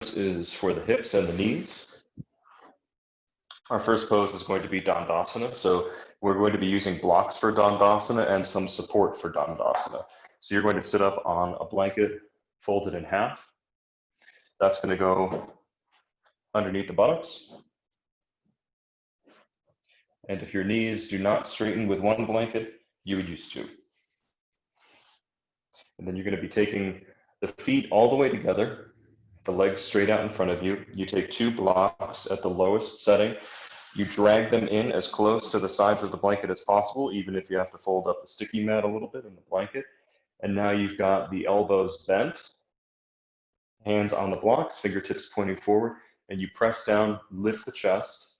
is for the hips and the knees. Our first pose is going to be Dandasana. So we're going to be using blocks for Dandasana and some support for Dandasana. So you're going to sit up on a blanket folded in half. That's going to go underneath the buttocks. And if your knees do not straighten with one blanket, you would use two. And then you're going to be taking the feet all the way together, the legs straight out in front of you. You take two blocks at the lowest setting. You drag them in as close to the sides of the blanket as possible, even if you have to fold up the sticky mat a little bit in the blanket. And now you've got the elbows bent, hands on the blocks, fingertips pointing forward, and you press down, lift the chest,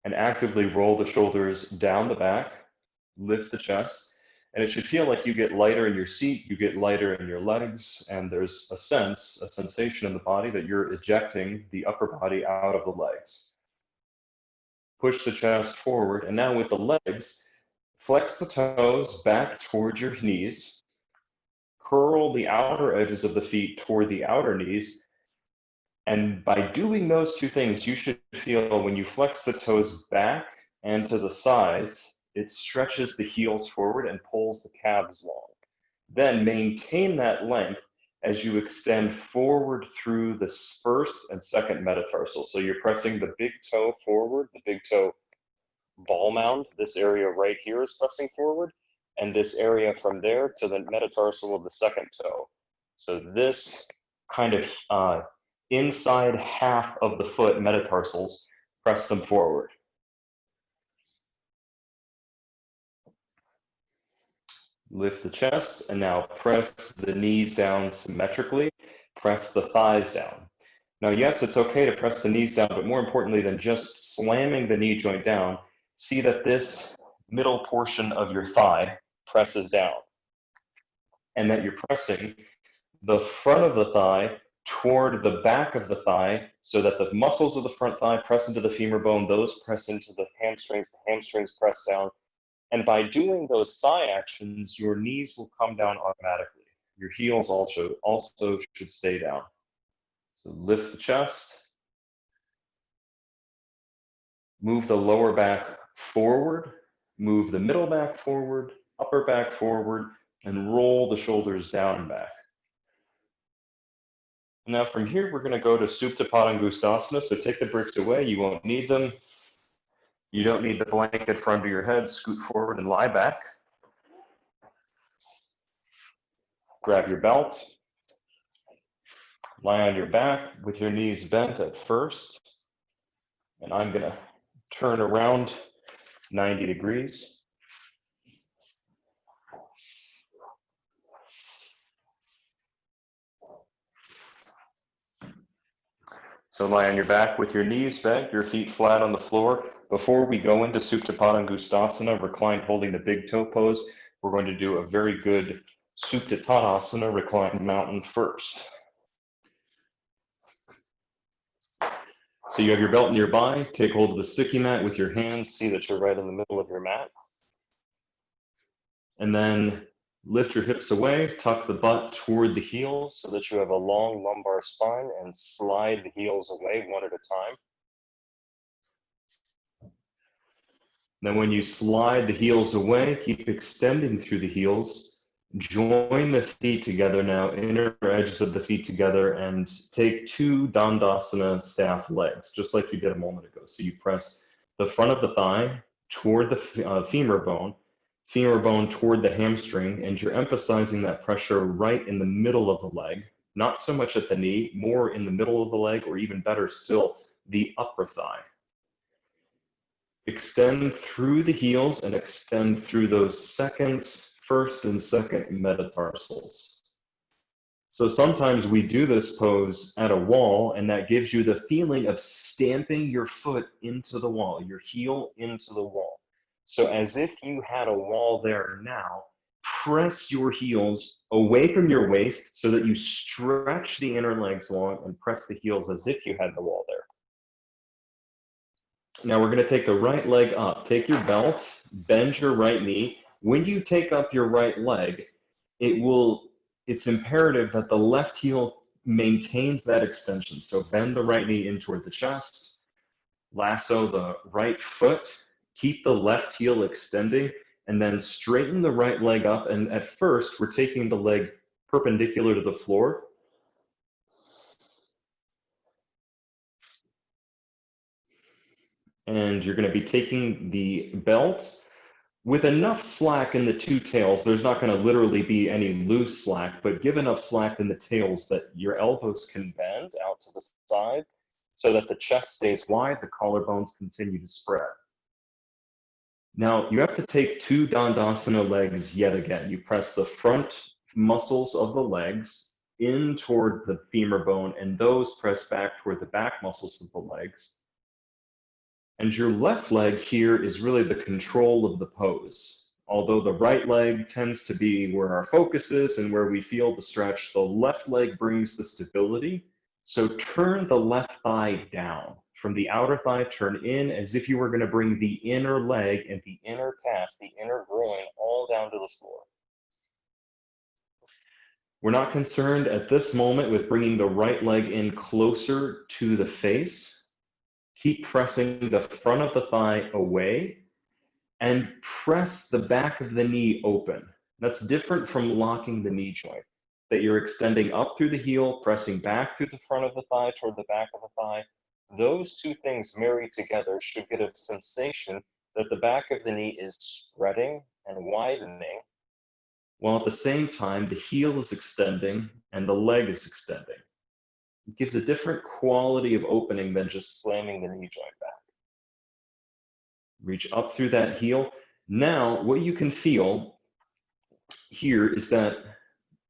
and actively roll the shoulders down the back, lift the chest. And it should feel like you get lighter in your seat, you get lighter in your legs, and there's a sensation in the body that you're ejecting the upper body out of the legs. Push the chest forward, and now with the legs, flex the toes back towards your knees, curl the outer edges of the feet toward the outer knees, and by doing those two things, you should feel when you flex the toes back and to the sides, it stretches the heels forward and pulls the calves long. Then maintain that length as you extend forward through the first and second metatarsal. So you're pressing the big toe forward, the big toe ball mound. This area right here is pressing forward, and this area from there to the metatarsal of the second toe. So this kind of inside half of the foot metatarsals, press them forward. Lift the chest, and now press the knees down symmetrically. Press the thighs down. Now, yes, it's okay to press the knees down, but more importantly than just slamming the knee joint down, see that this middle portion of your thigh presses down, and that you're pressing the front of the thigh toward the back of the thigh so that the muscles of the front thigh press into the femur bone, those press into the hamstrings press down. And by doing those thigh actions, your knees will come down automatically. Your heels also should stay down. So lift the chest. Move the lower back forward. Move the middle back forward, upper back forward, and roll the shoulders down and back. Now from here, we're going to go to Supta Padangusthasana. So take the bricks away. You won't need them. You don't need the blanket for under your head. Scoot forward and lie back. Grab your belt. Lie on your back with your knees bent at first. And I'm going to turn around 90 degrees. So lie on your back with your knees bent, your feet flat on the floor. Before we go into Supta Padangusthasana, reclined holding the big toe pose, we're going to do a very good Supta Tadasana, reclined mountain first. So you have your belt nearby, take hold of the sticky mat with your hands, see that you're right in the middle of your mat. And then lift your hips away, tuck the butt toward the heels so that you have a long lumbar spine, and slide the heels away one at a time. Then when you slide the heels away, keep extending through the heels. Join the feet together now, inner edges of the feet together, and take two Dandasana staff legs, just like you did a moment ago. So you press the front of the thigh toward the femur bone toward the hamstring, and you're emphasizing that pressure right in the middle of the leg, not so much at the knee, more in the middle of the leg, or even better still, the upper thigh. Extend through the heels and extend through those first and second metatarsals. So sometimes we do this pose at a wall, and that gives you the feeling of stamping your foot into the wall, your heel into the wall. So as if you had a wall there now, press your heels away from your waist so that you stretch the inner legs long, and press the heels as if you had the wall there. Now we're going to take the right leg up. Take your belt, bend your right knee. When you take up your right leg, it will it's imperative that the left heel maintains that extension. So bend the right knee in toward the chest, lasso the right foot, keep the left heel extending, and then straighten the right leg up. And at first, we're taking the leg perpendicular to the floor. And you're going to be taking the belt with enough slack in the two tails. There's not going to literally be any loose slack, but give enough slack in the tails that your elbows can bend out to the side so that the chest stays wide, the collarbones continue to spread. Now, you have to take two Dandasana legs yet again. You press the front muscles of the legs in toward the femur bone, and those press back toward the back muscles of the legs. And your left leg here is really the control of the pose. Although the right leg tends to be where our focus is and where we feel the stretch, the left leg brings the stability. So turn the left thigh down. From the outer thigh, turn in as if you were going to bring the inner leg and the inner calf, the inner groin, all down to the floor. We're not concerned at this moment with bringing the right leg in closer to the face. Keep pressing the front of the thigh away and press the back of the knee open. That's different from locking the knee joint, that you're extending up through the heel, pressing back through the front of the thigh toward the back of the thigh. Those two things married together should get a sensation that the back of the knee is spreading and widening, while at the same time the heel is extending and the leg is extending. It gives a different quality of opening than just slamming the knee joint back. Reach up through that heel. Now, what you can feel here is that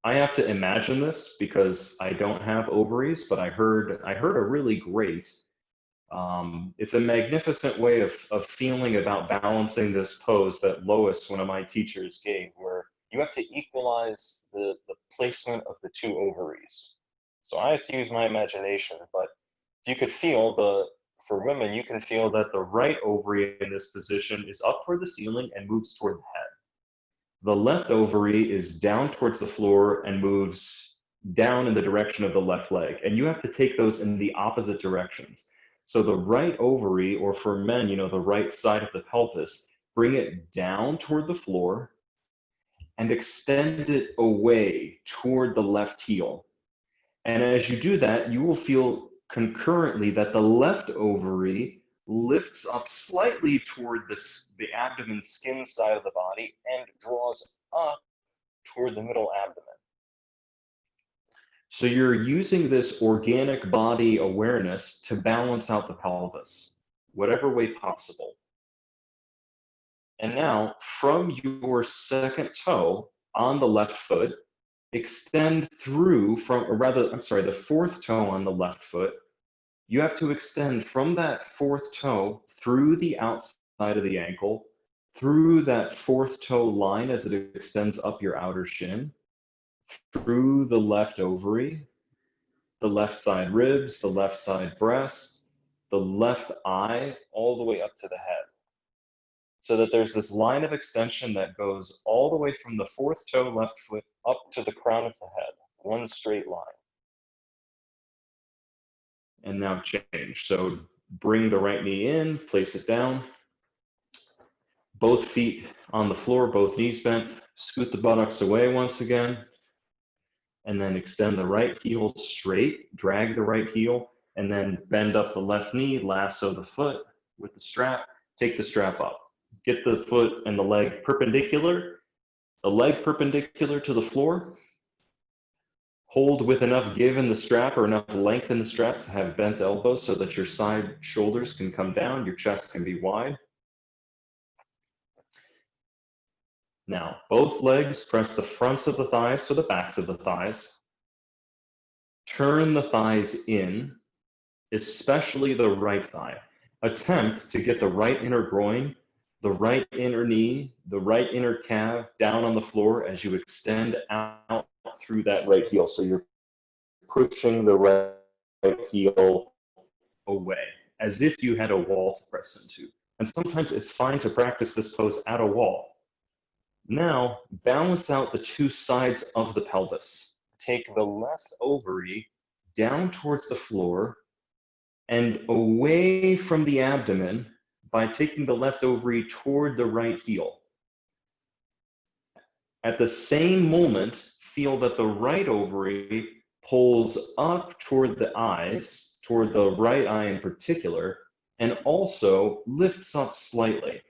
I have to imagine this because I don't have ovaries, but I heard a really great, it's a magnificent way of feeling about balancing this pose that Lois, one of my teachers, gave, where you have to equalize the placement of the two ovaries. So I have to use my imagination, but you could feel for women, you can feel that the right ovary in this position is up toward the ceiling and moves toward the head. The left ovary is down towards the floor and moves down in the direction of the left leg. And you have to take those in the opposite directions. So the right ovary, or for men, the right side of the pelvis, bring it down toward the floor and extend it away toward the left heel. And as you do that, you will feel concurrently that the left ovary lifts up slightly toward the abdomen skin side of the body and draws up toward the middle abdomen. So you're using this organic body awareness to balance out the pelvis, whatever way possible. And now, from your second toe on the left foot, extend through the fourth toe on the left foot. You have to extend from that fourth toe through the outside of the ankle, through that fourth toe line as it extends up your outer shin, through the left ovary, the left side ribs, the left side breast, the left eye, all the way up to the head. So that there's this line of extension that goes all the way from the fourth toe left foot up to the crown of the head, one straight line. And now change. So bring the right knee in, place it down. Both feet on the floor, both knees bent. Scoot the buttocks away once again. And then extend the right heel straight, drag the right heel, and then bend up the left knee, lasso the foot with the strap, take the strap up. Get the foot and the leg perpendicular, the leg perpendicular to the floor. Hold with enough give in the strap or enough length in the strap to have bent elbows so that your side shoulders can come down, your chest can be wide. Now, both legs press the fronts of the thighs to the backs of the thighs. Turn the thighs in, especially the right thigh. Attempt to get the right inner groin, the right inner knee, the right inner calf down on the floor as you extend out through that right heel. So you're pushing the right heel away as if you had a wall to press into. And sometimes it's fine to practice this pose at a wall. Now, balance out the two sides of the pelvis. Take the left ovary down towards the floor and away from the abdomen by taking the left ovary toward the right heel. At the same moment, feel that the right ovary pulls up toward the eyes, toward the right eye in particular, and also lifts up slightly.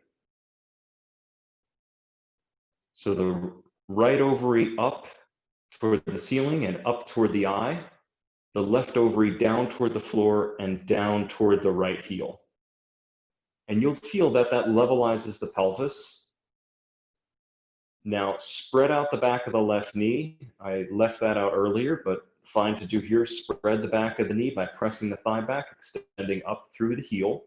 So the right ovary up toward the ceiling and up toward the eye, the left ovary down toward the floor and down toward the right heel. And you'll feel that that levelizes the pelvis. Now spread out the back of the left knee. I left that out earlier, but fine to do here. Spread the back of the knee by pressing the thigh back, extending up through the heel.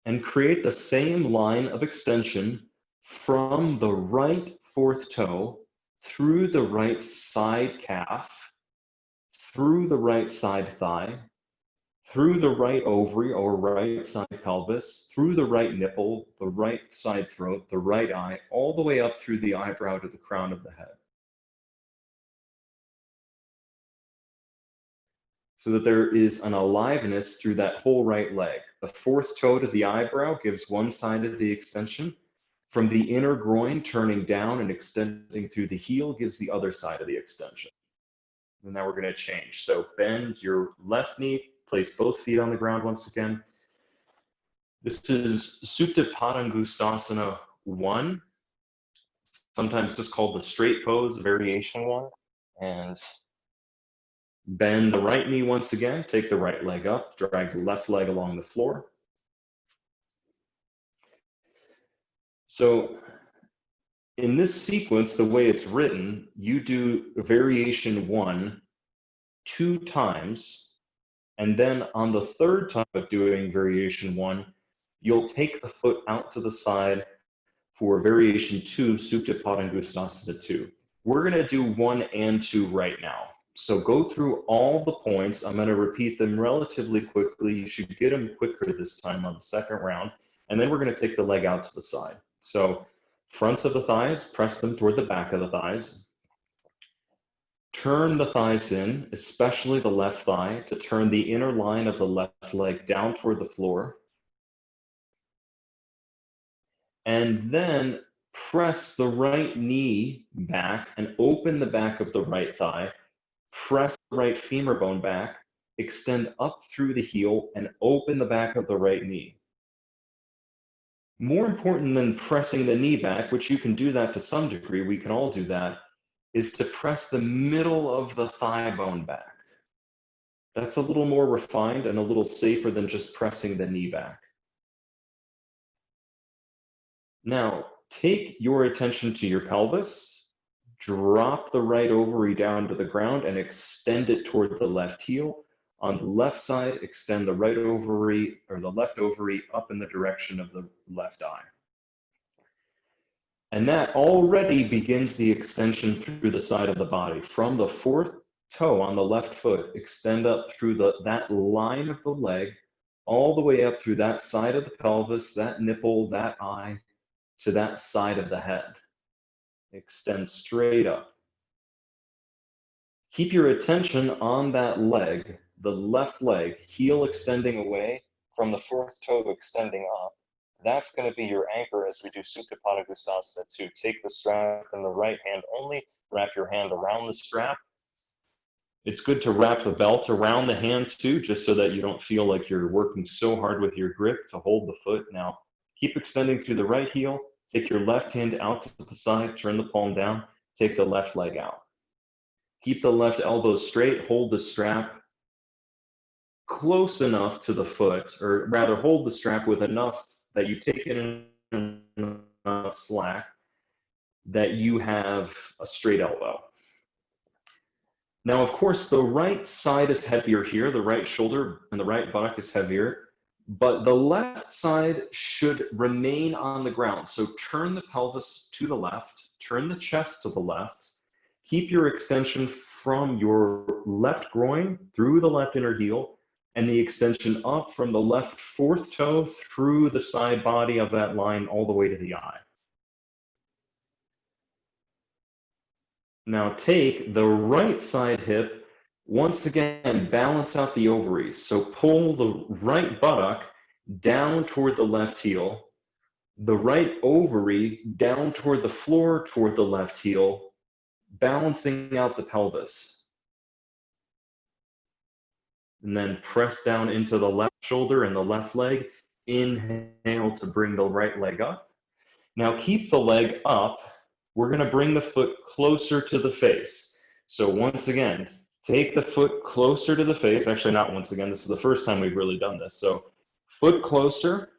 And create the same line of extension from the right fourth toe through the right side calf, through the right side thigh, through the right ovary or right side pelvis, through the right nipple, the right side throat, the right eye, all the way up through the eyebrow to the crown of the head. So that there is an aliveness through that whole right leg. The fourth toe to the eyebrow gives one side of the extension. From the inner groin turning down and extending through the heel gives the other side of the extension. And now we're going to change. So bend your left knee, place both feet on the ground once again. This is Supta Padangusthasana 1, sometimes just called the straight pose, variation 1. And bend the right knee once again, take the right leg up, drag the left leg along the floor. So in this sequence, the way it's written, you do variation 1 2 times, and then on the third time of doing variation 1, you'll take the foot out to the side for variation 2, Supta Padangusthasana 2. We're going to do 1 and 2 right now. So go through all the points. I'm going to repeat them relatively quickly. You should get them quicker this time on the second round. And then we're going to take the leg out to the side. So fronts of the thighs, press them toward the back of the thighs. Turn the thighs in, especially the left thigh, to turn the inner line of the left leg down toward the floor. And then press the right knee back and open the back of the right thigh. Press the right femur bone back, extend up through the heel, and open the back of the right knee. More important than pressing the knee back, which you can do that to some degree, we can all do that, is to press the middle of the thigh bone back. That's a little more refined and a little safer than just pressing the knee back. Now, take your attention to your pelvis, drop the right ovary down to the ground and extend it toward the left heel. On the left side, extend the right ovary or the left ovary up in the direction of the left eye. And that already begins the extension through the side of the body. From the fourth toe on the left foot, extend up through that line of the leg, all the way up through that side of the pelvis, that nipple, that eye, to that side of the head. Extend straight up. Keep your attention on that leg, the left leg, heel extending away from the fourth toe extending up. That's going to be your anchor as we do Supta Padangusthasana 2. Take the strap in the right hand only, wrap your hand around the strap. It's good to wrap the belt around the hand too, just so that you don't feel like you're working so hard with your grip to hold the foot. Now, keep extending through the right heel. Take your left hand out to the side, turn the palm down, take the left leg out. Keep the left elbow straight, hold the strap close enough to the foot, or rather hold the strap with enough that you've taken enough slack that you have a straight elbow. Now, of course, the right side is heavier here, the right shoulder and the right buttock is heavier, but the left side should remain on the ground. So turn the pelvis to the left, turn the chest to the left, keep your extension from your left groin through the left inner heel, and the extension up from the left fourth toe through the side body of that line all the way to the eye. Now take the right side hip, once again, balance out the ovaries. So pull the right buttock down toward the left heel, the right ovary down toward the floor toward the left heel, balancing out the pelvis. And then press down into the left shoulder and the left leg. Inhale to bring the right leg up. Now keep the leg up. We're going to bring the foot closer to the face. So once again, take the foot closer to the face. Actually, not once again. This is the first time we've really done this. So foot closer,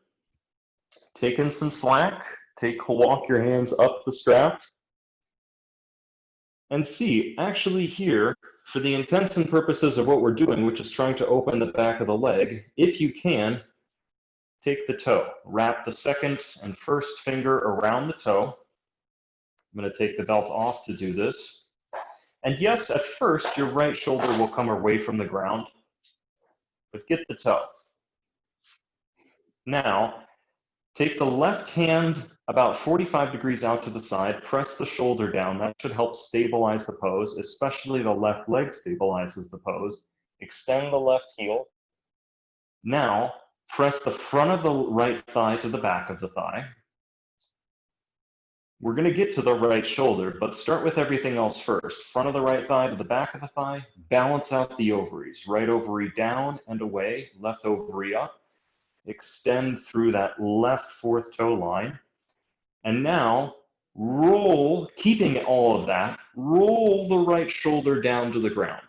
take in some slack. Walk your hands up the strap. And see, actually here, for the intents and purposes of what we're doing, which is trying to open the back of the leg, if you can, take the toe. Wrap the second and first finger around the toe. I'm going to take the belt off to do this. And yes, at first, your right shoulder will come away from the ground, but get the toe. Now, take the left hand about 45 degrees out to the side, press the shoulder down. That should help stabilize the pose, especially the left leg stabilizes the pose. Extend the left heel. Now, press the front of the right thigh to the back of the thigh. We're going to get to the right shoulder, but start with everything else first. Front of the right thigh to the back of the thigh, balance out the ovaries. Right ovary down and away, left ovary up. Extend through that left fourth toe line. And now roll, keeping all of that, roll the right shoulder down to the ground.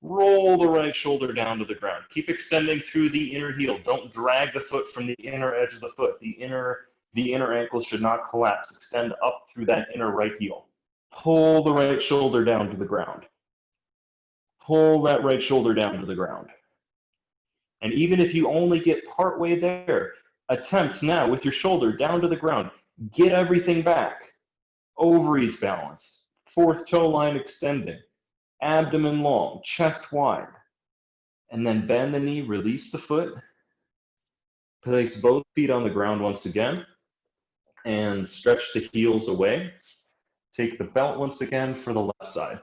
Roll the right shoulder down to the ground. Keep extending through the inner heel. Don't drag the foot from the inner edge of the foot. The inner ankle should not collapse. Extend up through that inner right heel. Pull the right shoulder down to the ground. Pull that right shoulder down to the ground. And even if you only get partway there, attempt now with your shoulder down to the ground. Get everything back. Ovaries balance. Fourth toe line extending. Abdomen long, chest wide. And then bend the knee, release the foot. Place both feet on the ground once again. And stretch the heels away. Take the belt once again for the left side.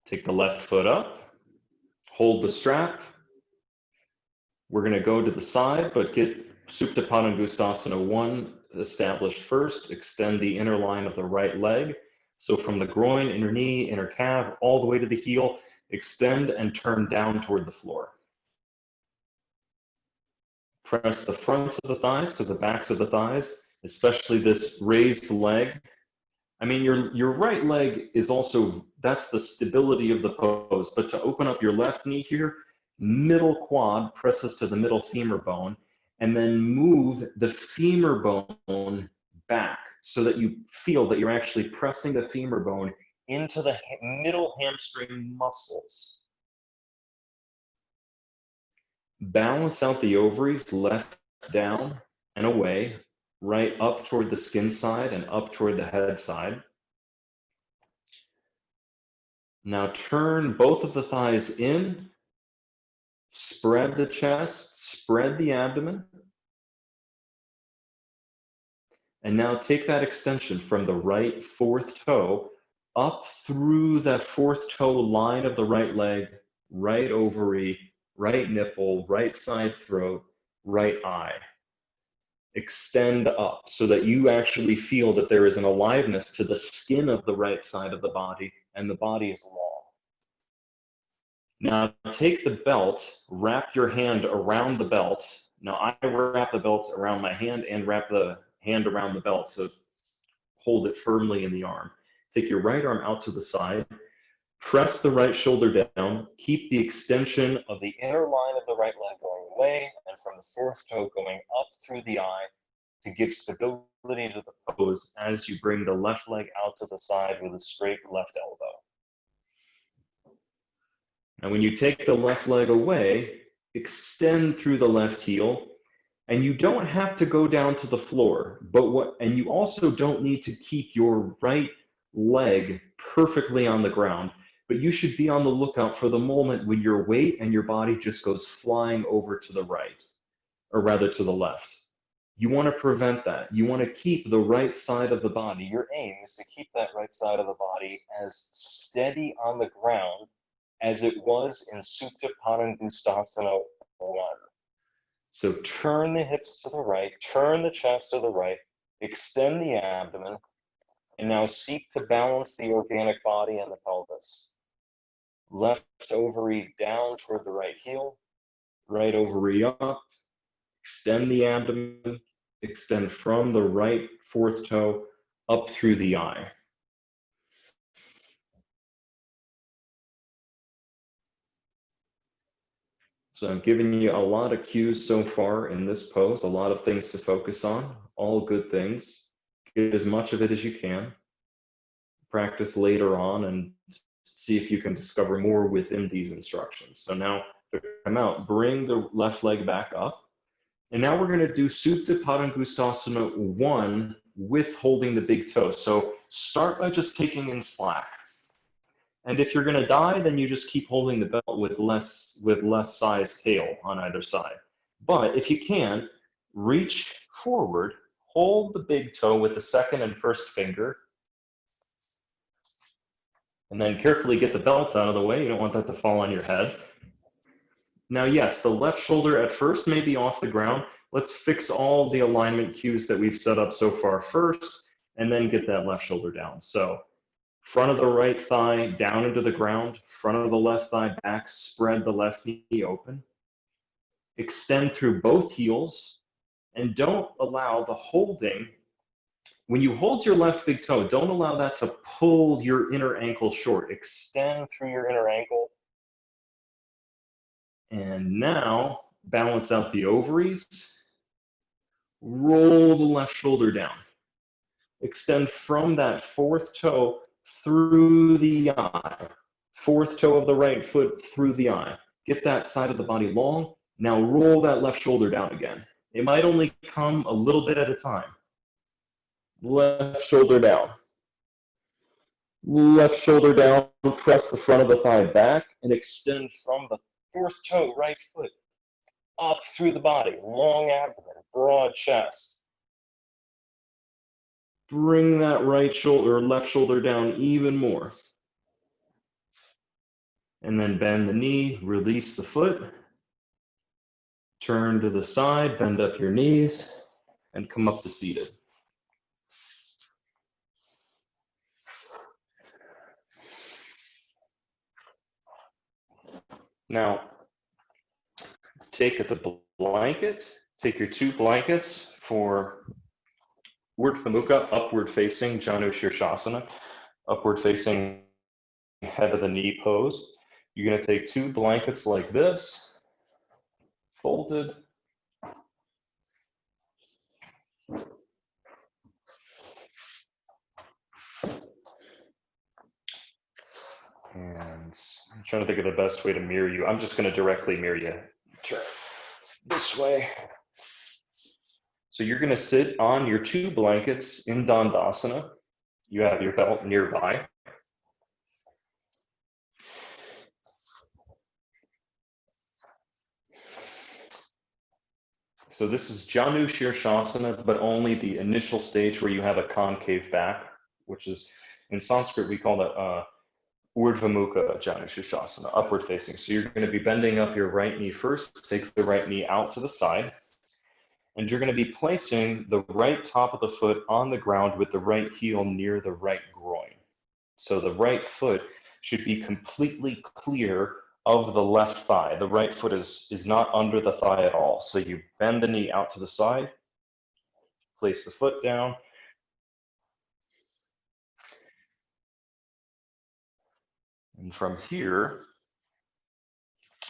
Take the left foot up, hold the strap. We're going to go to the side, but get Supta Padangusthasana 1 established first. Extend the inner line of the right leg. So from the groin, inner knee, inner calf, all the way to the heel, extend and turn down toward the floor. Press the fronts of the thighs to the backs of the thighs, especially this raised leg. I mean, your right leg is also, that's the stability of the pose, but to open up your left knee here, middle quad presses to the middle femur bone, and then move the femur bone back so that you feel that you're actually pressing the femur bone into the middle hamstring muscles. Balance out the ovaries, left down and away, right up toward the skin side and up toward the head side. Now turn both of the thighs in, spread the chest, spread the abdomen. And now take that extension from the right fourth toe up through that fourth toe line of the right leg, right ovary, right nipple, right side throat, right eye. Extend up so that you actually feel that there is an aliveness to the skin of the right side of the body and the body is long. Now take the belt, wrap your hand around the belt. Now I wrap the belt around my hand and wrap the hand around the belt, so hold it firmly in the arm. Take your right arm out to the side, press the right shoulder down, keep the extension of the inner line of the right leg going away, and from the fourth toe going up through the eye to give stability to the pose as you bring the left leg out to the side with a straight left elbow. And when you take the left leg away, extend through the left heel, And you don't have to go down to the floor, and you also don't need to keep your right leg perfectly on the ground, but you should be on the lookout for the moment when your weight and your body just goes flying over to the right, or rather to the left. You want to prevent that. You want to keep the right side of the body. Your aim is to keep that right side of the body as steady on the ground as it was in Supta Padangusthasana 1. So turn the hips to the right, turn the chest to the right, extend the abdomen, and now seek to balance the organic body and the pelvis. Left ovary down toward the right heel, right ovary up, extend the abdomen, extend from the right fourth toe up through the eye. So I'm giving you a lot of cues so far in this pose, a lot of things to focus on, all good things. Get as much of it as you can. Practice later on and see if you can discover more within these instructions. So now to come out, bring the left leg back up. And now we're going to do Supta Padangusthasana 1 with holding the big toe. So start by just taking in slack. And if you're going to die, then you just keep holding the belt with less size tail on either side. But if you can, reach forward, hold the big toe with the second and first finger, and then carefully get the belt out of the way. You don't want that to fall on your head. Now, yes, the left shoulder at first may be off the ground. Let's fix all the alignment cues that we've set up so far first, and then get that left shoulder down. So front of the right thigh down into the ground, front of the left thigh back, spread the left knee open. Extend through both heels, and don't allow the holding. When you hold your left big toe, don't allow that to pull your inner ankle short. Extend through your inner ankle. And now balance out the ovaries. Roll the left shoulder down. Extend from that fourth toe through the eye. Fourth toe of the right foot through the eye. Get that side of the body long. Now roll that left shoulder down again. It might only come a little bit at a time. Left shoulder down. Left shoulder down, press the front of the thigh back and extend from the fourth toe, right foot, up through the body. Long abdomen, broad chest. Bring that right shoulder, left shoulder down even more. And then bend the knee, release the foot. Turn to the side, bend up your knees, and come up to seated. Now, take the blanket, take your 2 blankets for Urdhva Mukha, upward facing Janu Shirshasana, upward facing head of the knee pose. You're going to take 2 blankets like this, folded. And I'm trying to think of the best way to mirror you. I'm just going to directly mirror you. Turn this way. So you're going to sit on your 2 blankets in Dandasana. You have your belt nearby. So this is Janu Shirshasana, but only the initial stage where you have a concave back, which is, in Sanskrit, we call that Urdhva Mukha Janu Shirshasana, upward facing. So you're going to be bending up your right knee first, take the right knee out to the side, and you're going to be placing the right top of the foot on the ground with the right heel near the right groin. So the right foot should be completely clear of the left thigh. The right foot is not under the thigh at all. So you bend the knee out to the side, place the foot down. And from here,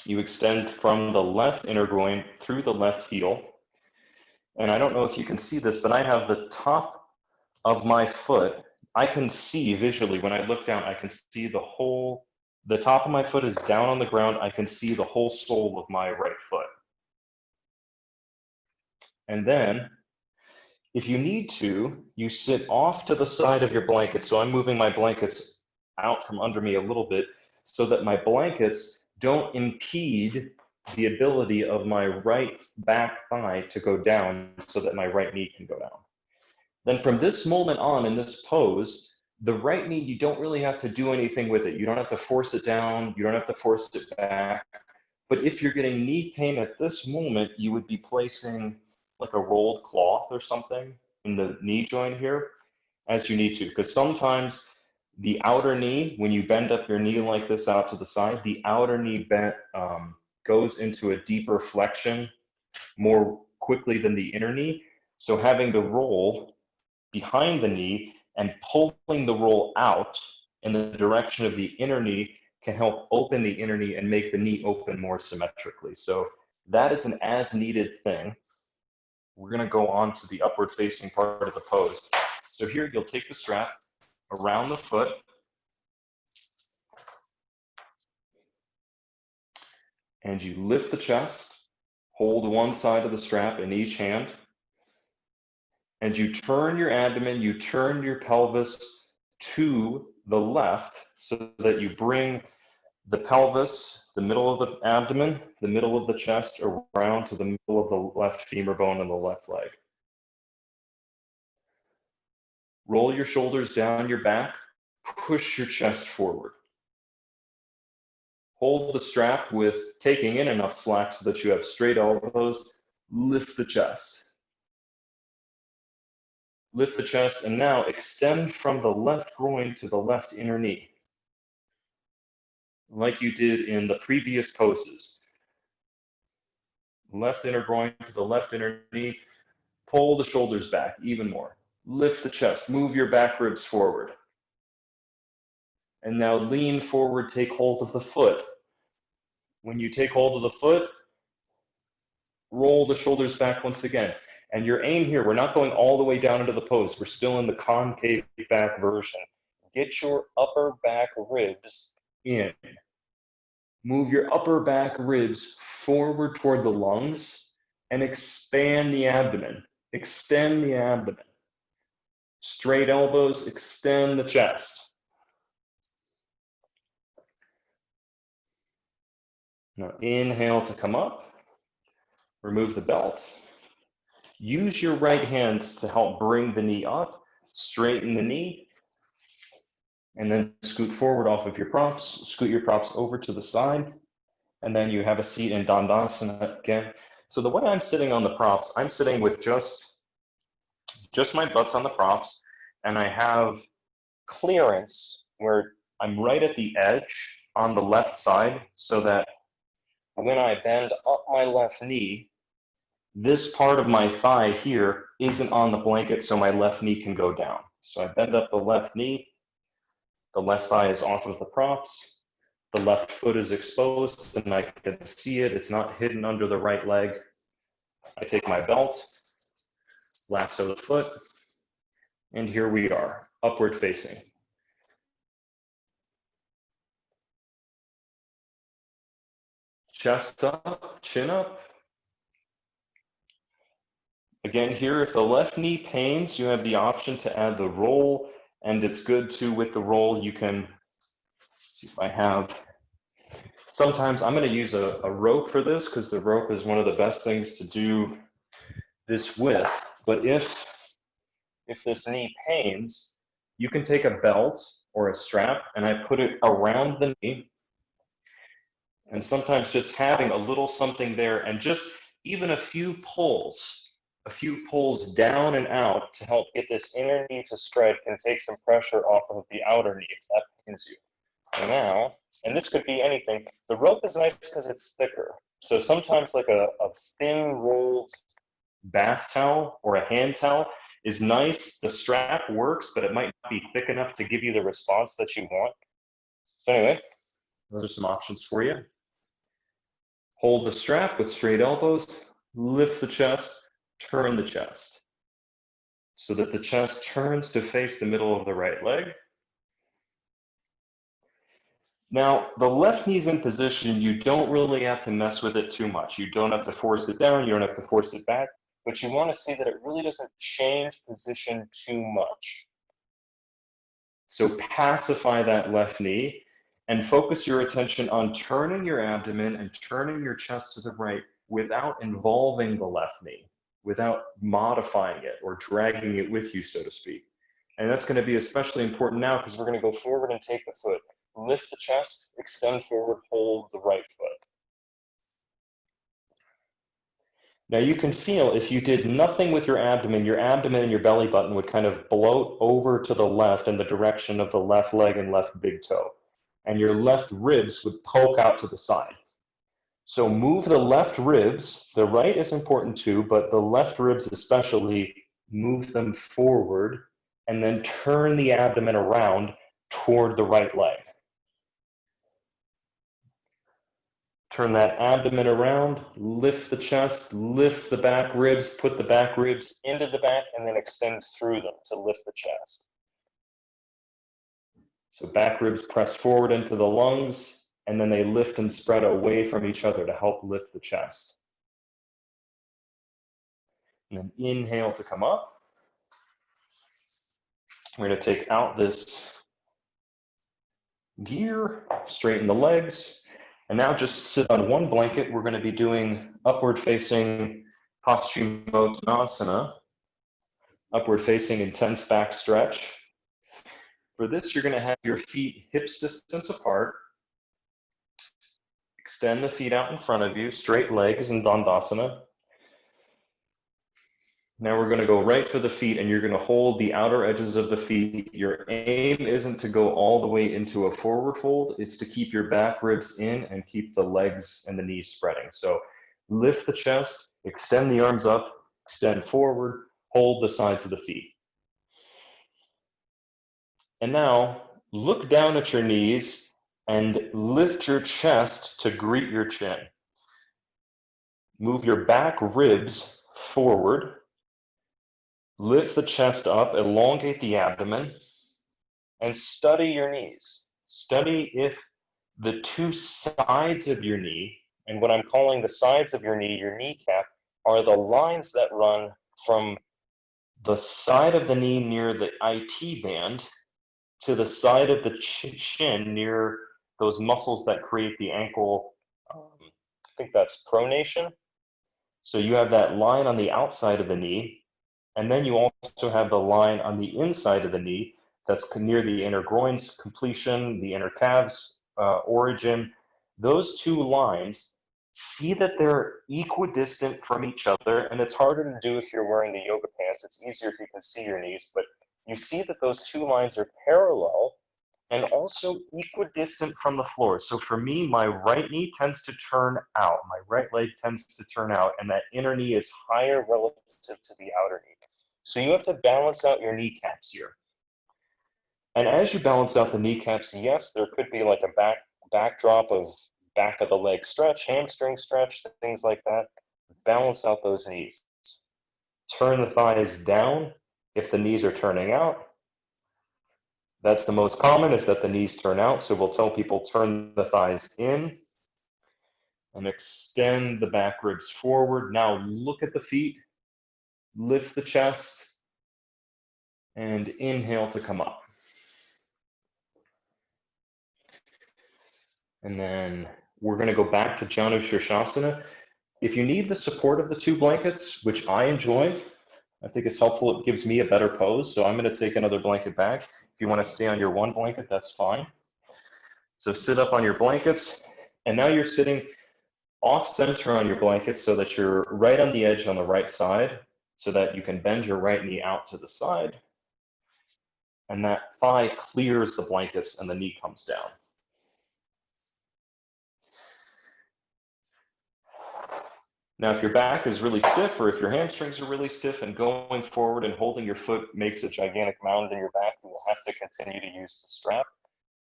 you extend from the left inner groin through the left heel. And I don't know if you can see this, but I have the top of my foot. I can see visually when I look down, I can see the top of my foot is down on the ground. I can see the whole sole of my right foot. And then if you need to, you sit off to the side of your blanket. So I'm moving my blankets out from under me a little bit so that my blankets don't impede the ability of my right back thigh to go down so that my right knee can go down. Then from this moment on in this pose, the right knee, you don't really have to do anything with it. You don't have to force it down. You don't have to force it back. But if you're getting knee pain at this moment, you would be placing like a rolled cloth or something in the knee joint here as you need to. Because sometimes the outer knee, when you bend up your knee like this out to the side, the outer knee goes into a deeper flexion more quickly than the inner knee. So having the roll behind the knee and pulling the roll out in the direction of the inner knee can help open the inner knee and make the knee open more symmetrically. So that is an as needed thing. We're going to go on to the upward facing part of the pose. So here you'll take the strap around the foot. And you lift the chest, hold one side of the strap in each hand, and you turn your abdomen, you turn your pelvis to the left so that you bring the pelvis, the middle of the abdomen, the middle of the chest, around to the middle of the left femur bone and the left leg. Roll your shoulders down your back, push your chest forward. Hold the strap with taking in enough slack so that you have straight elbows. Lift the chest. Lift the chest, and now extend from the left groin to the left inner knee, like you did in the previous poses. Left inner groin to the left inner knee. Pull the shoulders back even more. Lift the chest. Move your back ribs forward. And now lean forward, take hold of the foot. When you take hold of the foot, roll the shoulders back once again. And your aim here, we're not going all the way down into the pose. We're still in the concave back version. Get your upper back ribs in. Move your upper back ribs forward toward the lungs and expand the abdomen. Extend the abdomen. Straight elbows, extend the chest. Now inhale to come up. Remove the belt. Use your right hand to help bring the knee up. Straighten the knee. And then scoot forward off of your props. Scoot your props over to the side. And then you have a seat in Dandasana again. So the way I'm sitting on the props, I'm sitting with just my butts on the props. And I have clearance where I'm right at the edge on the left side so that when I bend up my left knee, this part of my thigh here isn't on the blanket so my left knee can go down. So I bend up the left knee, the left thigh is off of the props, the left foot is exposed and I can see it, it's not hidden under the right leg. I take my belt, lasso the foot, and here we are, upward facing. Chest up, chin up. Again here, if the left knee pains, you have the option to add the roll, and it's good too with the roll. You can, see if I have, sometimes I'm going to use a rope for this because the rope is one of the best things to do this with. But if this knee pains, you can take a belt or a strap and I put it around the knee. And sometimes just having a little something there and just even a few pulls down and out to help get this inner knee to spread can take some pressure off of the outer knee if that pains you. And now, and this could be anything, the rope is nice because it's thicker. So sometimes like a thin rolled bath towel or a hand towel is nice. The strap works, but it might not be thick enough to give you the response that you want. So anyway, those are some options for you. Hold the strap with straight elbows, lift the chest, turn the chest so that the chest turns to face the middle of the right leg. Now, the left knee's in position. You don't really have to mess with it too much. You don't have to force it down. You don't have to force it back. but you want to see that it really doesn't change position too much. So pacify that left knee and focus your attention on turning your abdomen and turning your chest to the right without involving the left knee, without modifying it or dragging it with you, so to speak. And that's going to be especially important now because we're going to go forward and take the foot. Lift the chest, extend forward, hold the right foot. Now you can feel if you did nothing with your abdomen and your belly button would kind of bloat over to the left in the direction of the left leg and left big toe. And your left ribs would poke out to the side. So move the left ribs. The right is important too, but the left ribs especially, move them forward and then turn the abdomen around toward the right leg. Turn that abdomen around, lift the chest, lift the back ribs, put the back ribs into the back, and then extend through them to lift the chest. So back ribs press forward into the lungs, and then they lift and spread away from each other to help lift the chest. And then inhale to come up. We're going to take out this gear, straighten the legs, and now just sit on one blanket. We're going to be doing upward facing Paschimottanasana, upward facing intense back stretch. For this, you're going to have your feet hips distance apart. Extend the feet out in front of you, straight legs in Dandasana. Now we're going to go right for the feet, and you're going to hold the outer edges of the feet. Your aim isn't to go all the way into a forward fold. It's to keep your back ribs in and keep the legs and the knees spreading. So lift the chest, extend the arms up, extend forward, hold the sides of the feet. And now look down at your knees and lift your chest to greet your chin. Move your back ribs forward. Lift the chest up, elongate the abdomen, and study your knees. Study if the two sides of your knee, and what I'm calling the sides of your kneecap, are the lines that run from the side of the knee near the IT band to the side of the shin near those muscles that create the ankle, I think that's pronation. So you have that line on the outside of the knee, and then you also have the line on the inside of the knee that's near the inner groins completion, the inner calves origin. Those two lines, see that they're equidistant from each other, and it's harder to do if you're wearing the yoga pants. It's easier if you can see your knees, but you see that those two lines are parallel and also equidistant from the floor. So for me, my right knee tends to turn out, my right leg tends to turn out, and that inner knee is higher relative to the outer knee. So you have to balance out your kneecaps here. And as you balance out the kneecaps, yes, there could be like a backdrop of back of the leg stretch, hamstring stretch, things like that. Balance out those knees. Turn the thighs down if the knees are turning out. That's the most common, is that the knees turn out. So we'll tell people turn the thighs in and extend the back ribs forward. Now look at the feet, lift the chest, and inhale to come up. And then we're going to go back to Janu Shirshasana. If you need the support of the two blankets, which I enjoy, I think it's helpful. It gives me a better pose. So I'm going to take another blanket back. If you want to stay on your one blanket, that's fine. So sit up on your blankets. And now you're sitting off center on your blanket so that you're right on the edge on the right side, so that you can bend your right knee out to the side. And that thigh clears the blankets and the knee comes down. Now, if your back is really stiff, or if your hamstrings are really stiff, and going forward and holding your foot makes a gigantic mound in your back, you will have to continue to use the strap.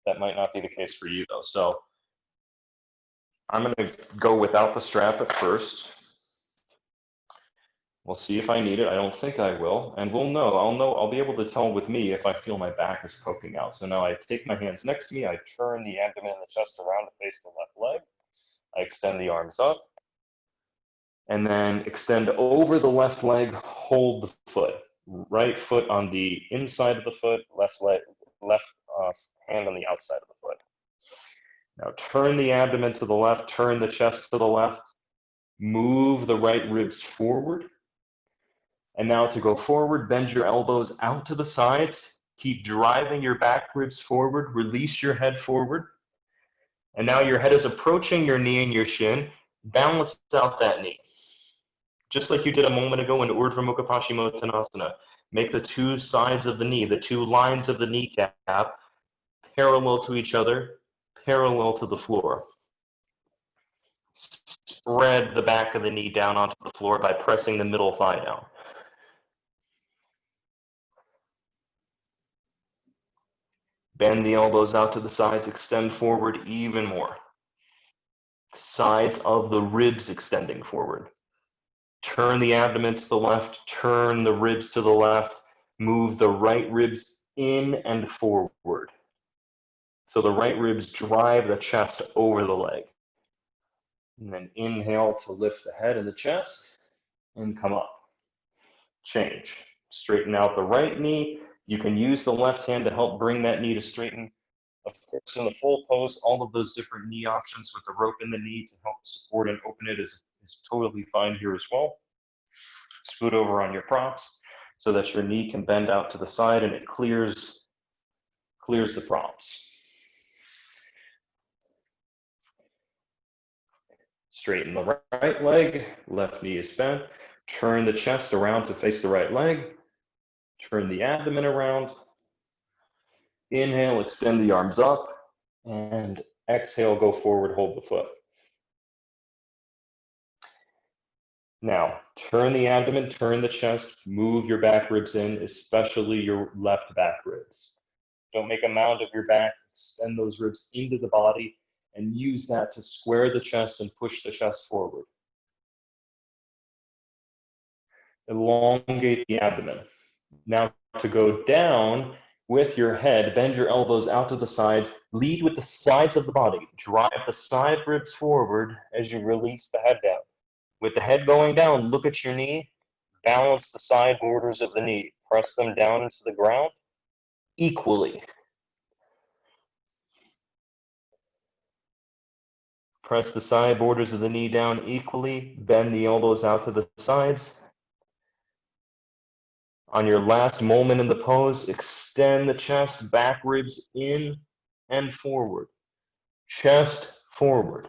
That might not be the case for you though. So I'm going to go without the strap at first. We'll see if I need it. I don't think I will. And we'll know. I'll be able to tell with me if I feel my back is poking out. So now I take my hands next to me. I turn the abdomen and the chest around to face the left leg. I extend the arms up. And then extend over the left leg, hold the foot. Right foot on the inside of the foot, left hand on the outside of the foot. Now turn the abdomen to the left, turn the chest to the left, move the right ribs forward. And now to go forward, bend your elbows out to the sides, keep driving your back ribs forward, release your head forward. And now your head is approaching your knee and your shin, balance out that knee. Just like you did a moment ago in Urdhva Mukha Paschimottanasana, make the two sides of the knee, the two lines of the kneecap, parallel to each other, parallel to the floor. Spread the back of the knee down onto the floor by pressing the middle thigh down. Bend the elbows out to the sides, extend forward even more. Sides of the ribs extending forward. Turn the abdomen to the left, turn the ribs to the left, move the right ribs in and forward. So the right ribs drive the chest over the leg. And then inhale to lift the head and the chest and come up. Change. Straighten out the right knee. You can use the left hand to help bring that knee to straighten. Of course, in the full pose, all of those different knee options with the rope in the knee to help support and open it is totally fine here as well. Scoot over on your props so that your knee can bend out to the side and it clears the props. Straighten the right leg, left knee is bent. Turn the chest around to face the right leg. Turn the abdomen around. Inhale, extend the arms up. And exhale, go forward, hold the foot. Now, turn the abdomen, turn the chest, move your back ribs in, especially your left back ribs. Don't make a mound of your back, extend those ribs into the body and use that to square the chest and push the chest forward. Elongate the abdomen. Now to go down with your head, bend your elbows out to the sides, lead with the sides of the body. Drive the side ribs forward as you release the head down. With the head going down, look at your knee, balance the side borders of the knee. Press them down into the ground equally. Press the side borders of the knee down equally. Bend the elbows out to the sides. On your last moment in the pose, extend the chest, back ribs in and forward. Chest forward.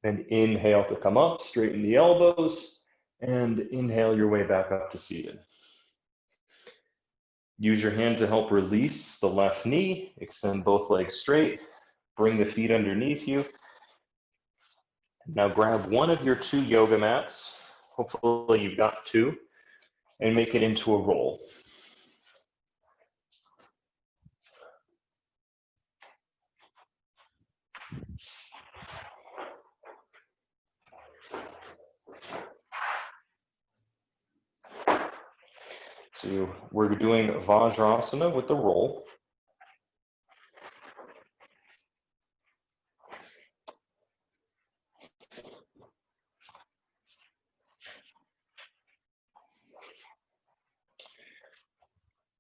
Then inhale to come up, straighten the elbows, and inhale your way back up to seated. Use your hand to help release the left knee, extend both legs straight, bring the feet underneath you. Now grab one of your two yoga mats, hopefully you've got two, and make it into a roll. So we're doing Vajrasana with the roll.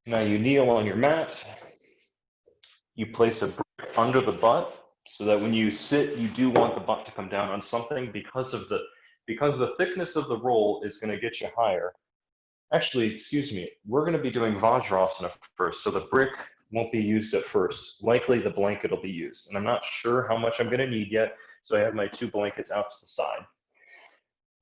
Now you kneel on your mat. You place a brick under the butt so that when you sit, you do want the butt to come down on something because the thickness of the roll is going to get you higher. Actually, excuse me, we're going to be doing Vajrasana first, so the brick won't be used at first. Likely the blanket will be used, and I'm not sure how much I'm going to need yet, so I have my two blankets out to the side.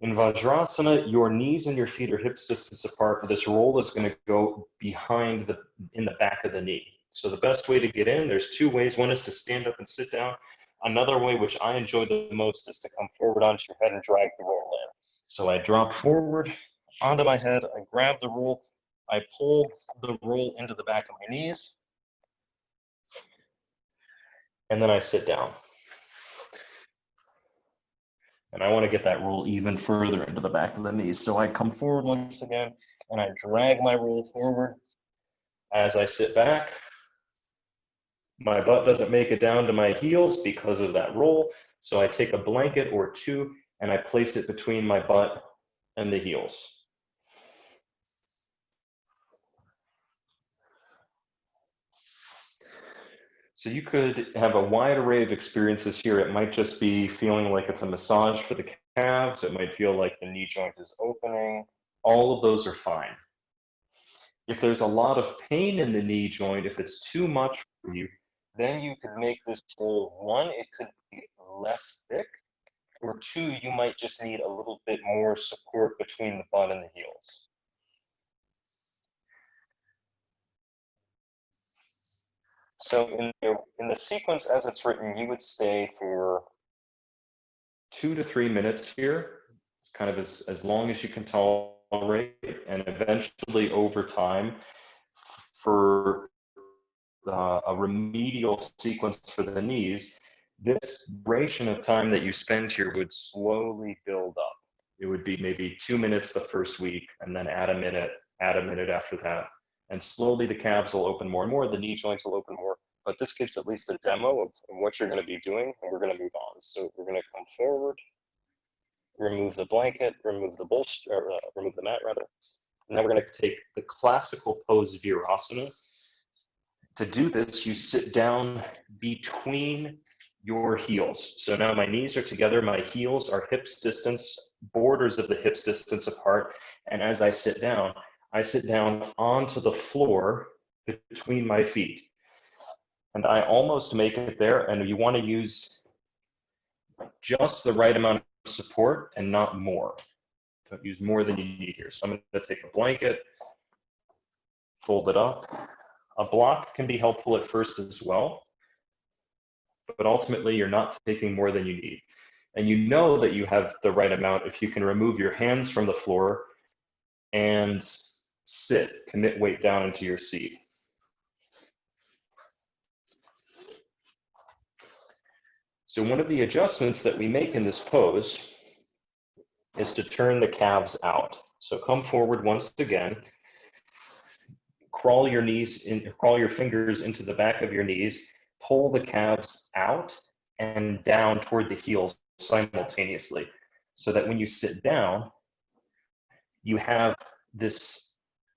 In Vajrasana, your knees and your feet are hip distance apart, but this roll is going to go behind in the back of the knee. So the best way to get in, there's two ways. One is to stand up and sit down. Another way, which I enjoy the most, is to come forward onto your head and drag the roll in. So I drop forward onto my head, I grab the roll, I pull the roll into the back of my knees, and then I sit down. And I want to get that roll even further into the back of the knees. So I come forward once again, and I drag my roll forward as I sit back. My butt doesn't make it down to my heels because of that roll. So I take a blanket or two and I place it between my butt and the heels. So you could have a wide array of experiences here. It might just be feeling like it's a massage for the calves. It might feel like the knee joint is opening. All of those are fine. If there's a lot of pain in the knee joint, if it's too much for you, then you could make this tool, one, it could be less thick, or two, you might just need a little bit more support between the butt and the heels. So in the sequence as it's written, you would stay for 2 to 3 minutes here. It's kind of as long as you can tolerate, and eventually over time, for a remedial sequence for the knees, this duration of time that you spend here would slowly build up. It would be maybe 2 minutes the first week, and then add a minute after that. And slowly the calves will open more and more, the knee joints will open more, but this gives at least a demo of what you're gonna be doing, and we're gonna move on. So we're gonna come forward, remove the blanket, remove the bolster, remove the mat rather. And now we're gonna take the classical pose Virasana. To do this, you sit down between your heels. So now my knees are together, my heels are hips distance, borders of the hips distance apart. And as I sit down onto the floor between my feet. And I almost make it there, and you want to use just the right amount of support and not more. Don't use more than you need here. So I'm going to take a blanket, fold it up. A block can be helpful at first as well, but ultimately you're not taking more than you need. And you know that you have the right amount if you can remove your hands from the floor and sit, commit weight down into your seat. So one of the adjustments that we make in this pose is to turn the calves out. So come forward once again, crawl your fingers into the back of your knees, pull the calves out and down toward the heels simultaneously, so that when you sit down, you have this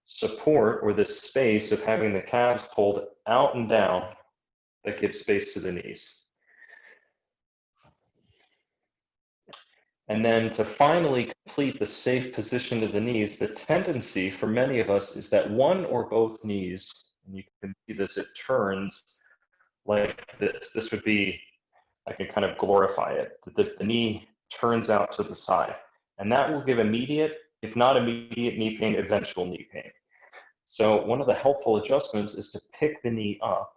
support or this space of having the calves pulled out and down that gives space to the knees. And then to finally complete the safe position of the knees, the tendency for many of us is that one or both knees, and you can see this, it turns like this. This would be, I can kind of glorify it, that the knee turns out to the side. And that will give immediate, if not immediate knee pain, eventual knee pain. So one of the helpful adjustments is to pick the knee up,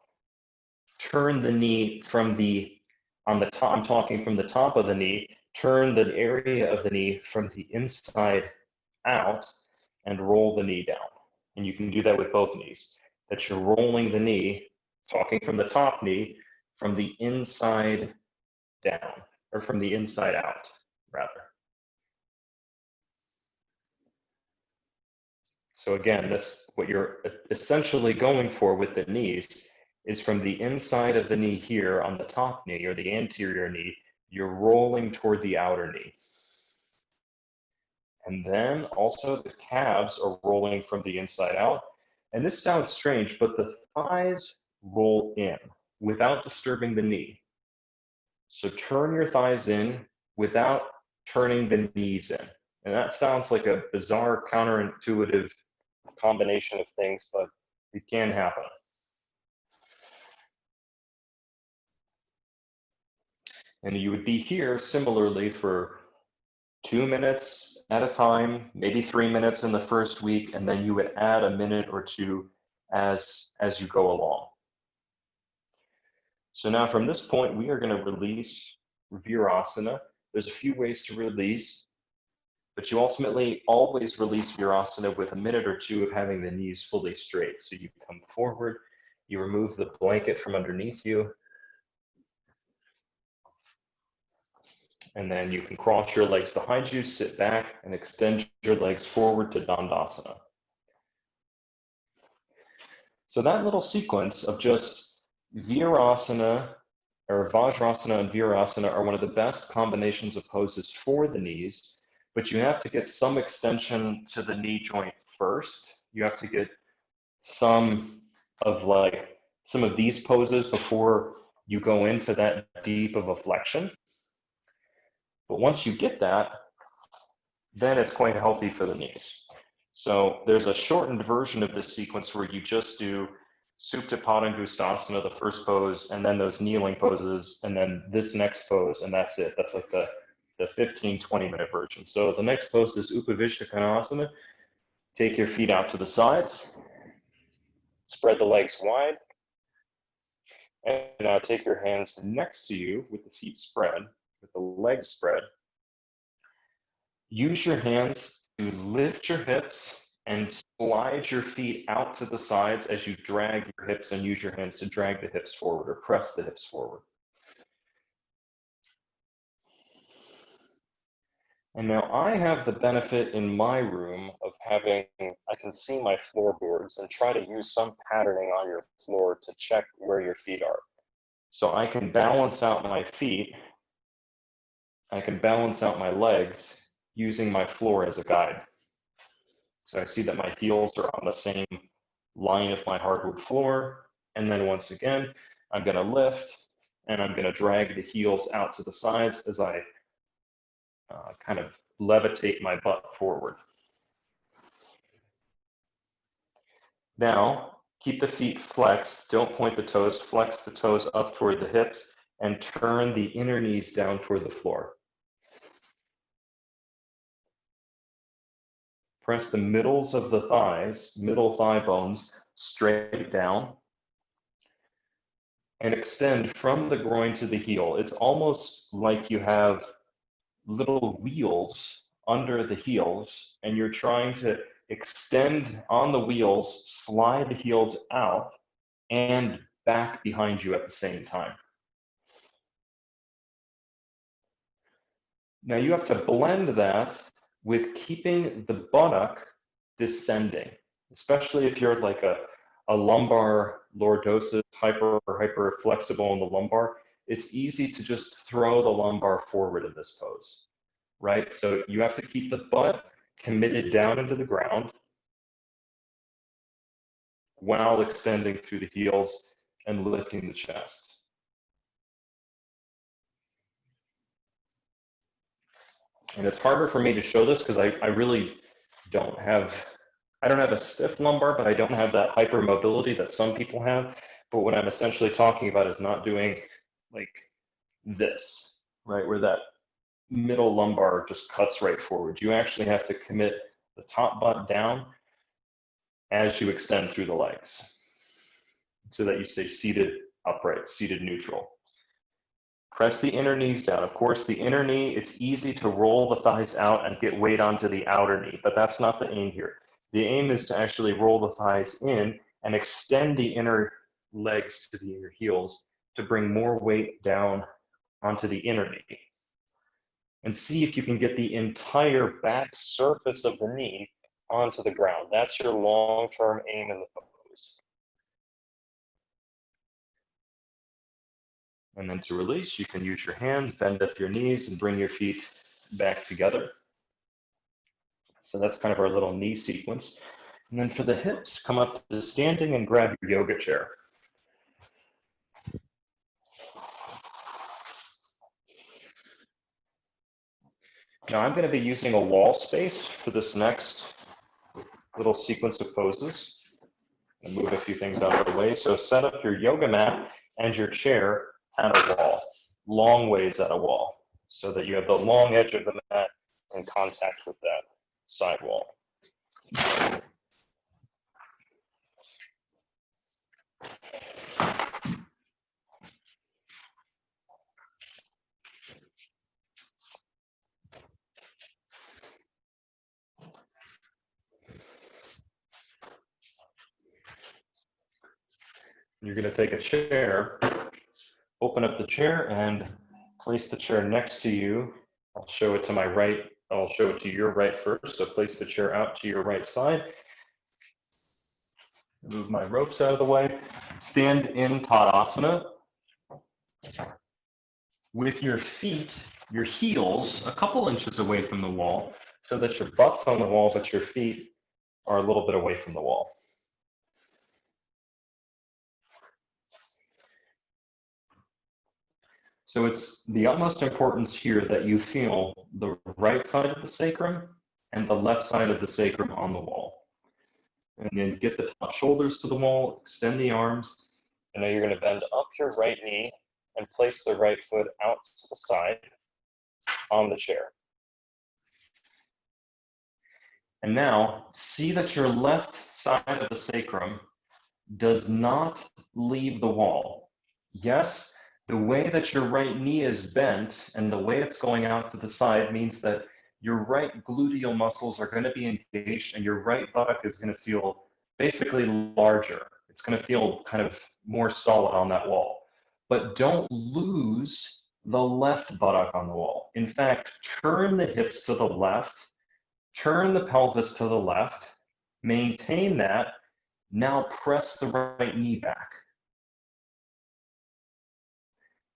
turn the knee from on the top, I'm talking from the top of the knee, turn the area of the knee from the inside out and roll the knee down. And you can do that with both knees, that you're rolling the knee, talking from the top knee, from the inside down, or from the inside out, rather. So again, what you're essentially going for with the knees is from the inside of the knee here on the top knee, or the anterior knee, you're rolling toward the outer knee. And then also the calves are rolling from the inside out. And this sounds strange, but the thighs roll in without disturbing the knee. So turn your thighs in without turning the knees in. And that sounds like a bizarre, counterintuitive combination of things, but it can happen. And you would be here similarly for 2 minutes at a time, maybe 3 minutes in the first week, and then you would add a minute or two as you go along. So now from this point, we are going to release Virasana. There's a few ways to release, but you ultimately always release Virasana with a minute or two of having the knees fully straight. So you come forward, you remove the blanket from underneath you, and then you can cross your legs behind you, sit back, and extend your legs forward to Dandasana. So that little sequence of just Virasana, or Vajrasana and Virasana are one of the best combinations of poses for the knees, but you have to get some extension to the knee joint first. You have to get some of these poses before you go into that deep of a flexion. But once you get that, then it's quite healthy for the knees. So there's a shortened version of this sequence where you just do Supta Padangusthasana, the first pose, and then those kneeling poses, and then this next pose, and that's it. That's like the 15, 20-minute version. So the next pose is Upavishta Konasana. Take your feet out to the sides. Spread the legs wide. And now take your hands next to you with the feet spread, with the legs spread. Use your hands to lift your hips and slide your feet out to the sides as you drag your hips, and use your hands to drag the hips forward or press the hips forward. And now I have the benefit in my room of having, I can see my floorboards and try to use some patterning on your floor to check where your feet are. So I can balance out my feet, I can balance out my legs using my floor as a guide. So I see that my heels are on the same line of my hardwood floor. And then once again, I'm gonna lift and I'm gonna drag the heels out to the sides as I kind of levitate my butt forward. Now, keep the feet flexed, don't point the toes, flex the toes up toward the hips and turn the inner knees down toward the floor. Press the middles of the thighs, middle thigh bones, straight down and extend from the groin to the heel. It's almost like you have little wheels under the heels and you're trying to extend on the wheels, slide the heels out and back behind you at the same time. Now you have to blend that with keeping the buttock descending, especially if you're like a lumbar lordosis, hyper flexible in the lumbar. It's easy to just throw the lumbar forward in this pose, right? So you have to keep the butt committed down into the ground while extending through the heels and lifting the chest. And it's harder for me to show this because I really don't have a stiff lumbar, but I don't have that hypermobility that some people have. But what I'm essentially talking about is not doing like this, right? Where that middle lumbar just cuts right forward. You actually have to commit the top butt down as you extend through the legs so that you stay seated upright, seated neutral. Press the inner knees down. Of course, the inner knee, it's easy to roll the thighs out and get weight onto the outer knee, but that's not the aim here. The aim is to actually roll the thighs in and extend the inner legs to the inner heels to bring more weight down onto the inner knee. And see if you can get the entire back surface of the knee onto the ground. That's your long-term aim in the pose. And then to release, you can use your hands, bend up your knees, and bring your feet back together. So that's kind of our little knee sequence. And then for the hips, come up to standing and grab your yoga chair. Now I'm going to be using a wall space for this next little sequence of poses. And move a few things out of the way. So set up your yoga mat and your chair at a wall, long ways at a wall, so that you have the long edge of the mat in contact with that side wall. You're going to take a chair, open up the chair, and place the chair next to you. I'll show it to my right. I'll show it to your right first. So place the chair out to your right side. Move my ropes out of the way. Stand in Tadasana with your feet, your heels, a couple inches away from the wall so that your butt's on the wall, but your feet are a little bit away from the wall. So it's the utmost importance here that you feel the right side of the sacrum and the left side of the sacrum on the wall. And then get the top shoulders to the wall, extend the arms. And now you're going to bend up your right knee and place the right foot out to the side on the chair. And now see that your left side of the sacrum does not leave the wall. Yes, the way that your right knee is bent and the way it's going out to the side means that your right gluteal muscles are going to be engaged and your right buttock is going to feel basically larger. It's going to feel kind of more solid on that wall. But don't lose the left buttock on the wall. In fact, turn the hips to the left, turn the pelvis to the left, maintain that. Now press the right knee back.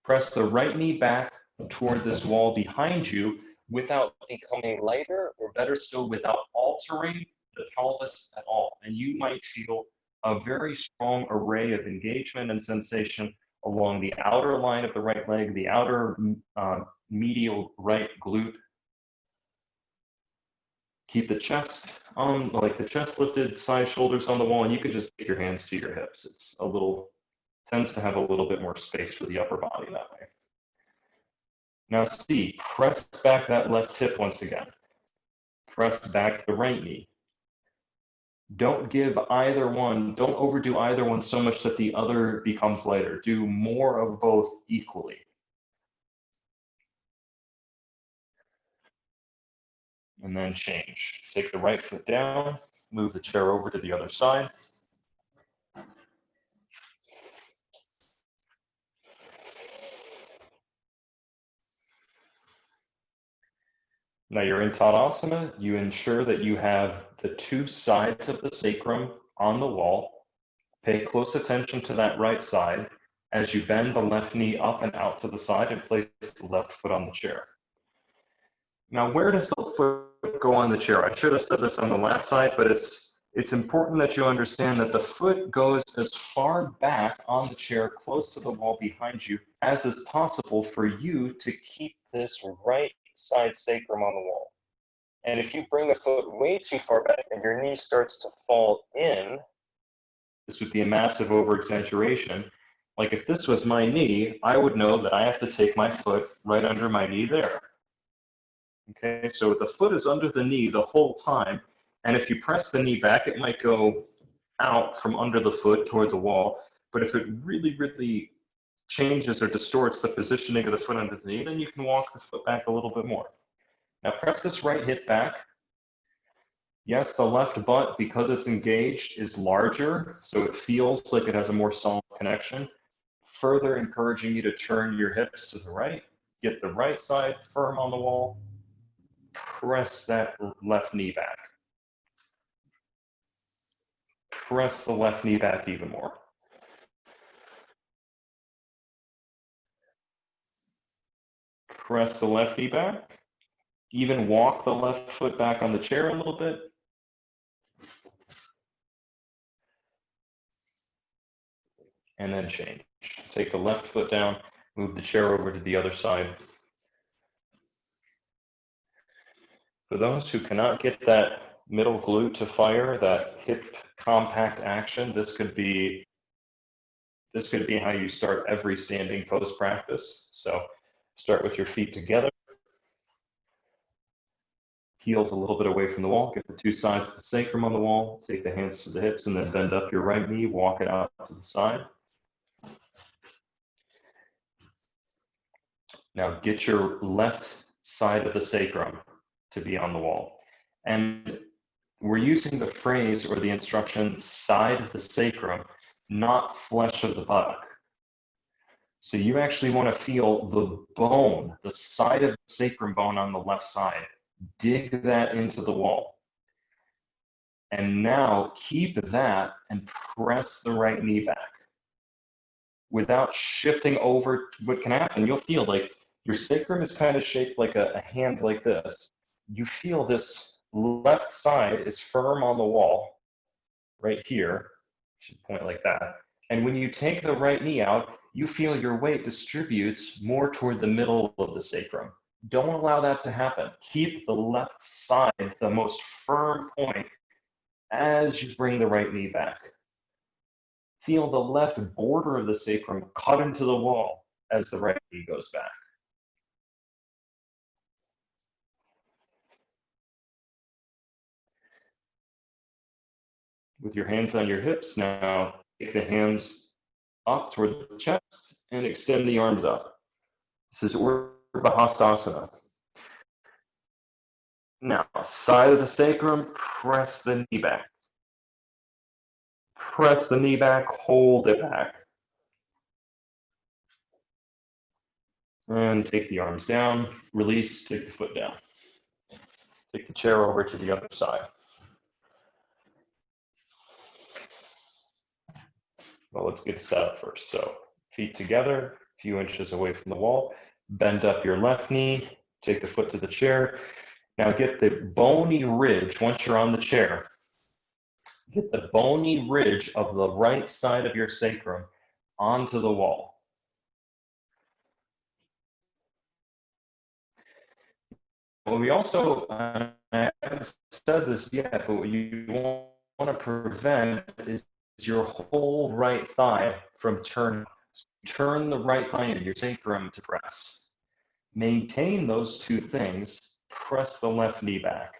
Press the right knee back toward this wall behind you without becoming lighter, or better still, without altering the pelvis at all. And you might feel a very strong array of engagement and sensation along the outer line of the right leg, the outer medial right glute. Keep the chest on, like the chest lifted, side shoulders on the wall, and you can just take your hands to your hips. It's a little, tends to have a little bit more space for the upper body that way. Now see, press back that left hip once again. Press back the right knee. Don't give either one, don't overdo either one so much that the other becomes lighter. Do more of both equally. And then change. Take the right foot down, move the chair over to the other side. Now you're in Tadasana. You ensure that you have the two sides of the sacrum on the wall. Pay close attention to that right side as you bend the left knee up and out to the side and place the left foot on the chair. Now, where does the foot go on the chair? I should have said this on the last side, but it's important that you understand that the foot goes as far back on the chair, close to the wall behind you, as is possible for you to keep this right side sacrum on the wall. And if you bring the foot way too far back and your knee starts to fall in, this would be a massive over-exaggeration. Like if this was my knee, I would know that I have to take my foot right under my knee there. Okay, so the foot is under the knee the whole time. And if you press the knee back, it might go out from under the foot toward the wall. But if it really, really changes or distorts the positioning of the foot under the knee, then you can walk the foot back a little bit more. Now press this right hip back. Yes, the left butt, because it's engaged, is larger, so it feels like it has a more solid connection. Further encouraging you to turn your hips to the right, get the right side firm on the wall, press that left knee back. Press the left knee back even more. Press the left knee back. Even walk the left foot back on the chair a little bit. And then change. Take the left foot down, move the chair over to the other side. For those who cannot get that middle glute to fire, that hip compact action, this could be how you start every standing pose practice. So start with your feet together. Heels a little bit away from the wall, get the two sides of the sacrum on the wall, take the hands to the hips and then bend up your right knee, walk it out to the side. Now get your left side of the sacrum to be on the wall. And we're using the phrase or the instruction, side of the sacrum, not flesh of the buttock. So you actually want to feel the bone, the side of the sacrum bone on the left side. Dig that into the wall. And now keep that and press the right knee back. Without shifting over, what can happen, you'll feel like your sacrum is kind of shaped like a hand like this. You feel this left side is firm on the wall, right here. Should point like that. And when you take the right knee out, you feel your weight distributes more toward the middle of the sacrum. Don't allow that to happen. Keep the left side the most firm point as you bring the right knee back. Feel the left border of the sacrum cut into the wall as the right knee goes back. With your hands on your hips now, take the hands up toward the chest and extend the arms up. This is Urdhva Hastasana. Now, side of the sacrum, press the knee back. Press the knee back, hold it back. And take the arms down, release, take the foot down. Take the chair over to the other side. Well, let's get set up first. So feet together, a few inches away from the wall. Bend up your left knee, take the foot to the chair. Now get the bony ridge, once you're on the chair, get the bony ridge of the right side of your sacrum onto the wall. Well, we also, I haven't said this yet, but what you want to prevent is your whole right thigh from turning. Turn the right thigh into your sacrum to press. Maintain those two things. Press the left knee back.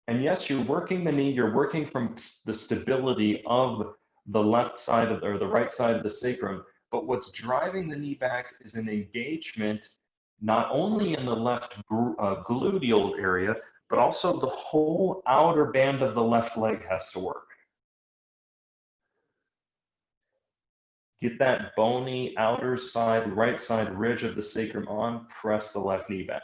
And yes, you're working the knee, you're working from the stability of the left side of, or the right side of the sacrum, but what's driving the knee back is an engagement not only in the left gluteal area, but also the whole outer band of the left leg has to work. Get that bony outer side, right side ridge of the sacrum on, press the left knee back.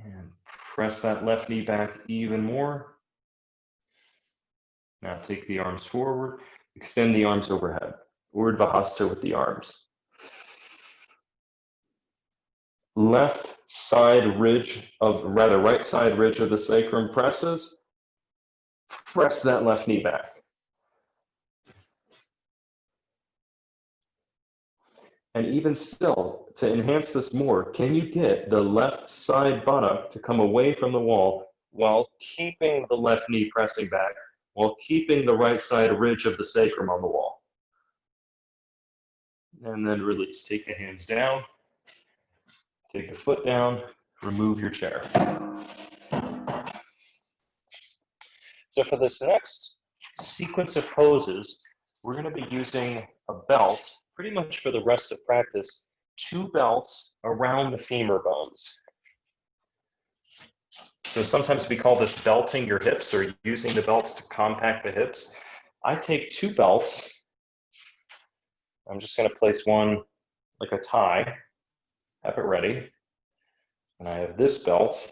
And press that left knee back even more. Now take the arms forward, extend the arms overhead. Urdhva Hasta with the arms. Left side ridge of, rather right side ridge of the sacrum presses. Press that left knee back. And even still, to enhance this more, can you get the left side buttock to come away from the wall while keeping the left knee pressing back, while keeping the right side ridge of the sacrum on the wall? And then release. Take the hands down, take the foot down, remove your chair. So for this next sequence of poses, we're going to be using a belt pretty much for the rest of practice, 2 belts around the femur bones. So sometimes we call this belting your hips or using the belts to compact the hips. I take 2 belts. I'm just going to place one like a tie, have it ready. And I have this belt.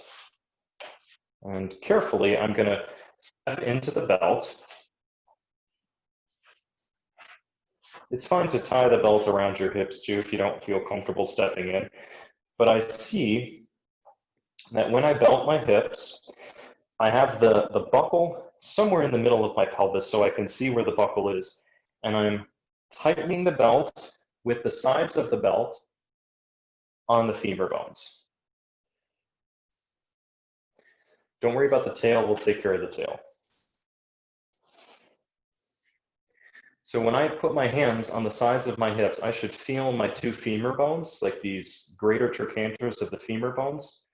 And carefully, I'm going to step into the belt. It's fine to tie the belt around your hips too if you don't feel comfortable stepping in. But I see that when I belt my hips, I have the buckle somewhere in the middle of my pelvis so I can see where the buckle is. And I'm tightening the belt with the sides of the belt on the femur bones. Don't worry about the tail, we'll take care of the tail. So when I put my hands on the sides of my hips, I should feel my 2 femur bones, like these greater trochanters of the femur bones.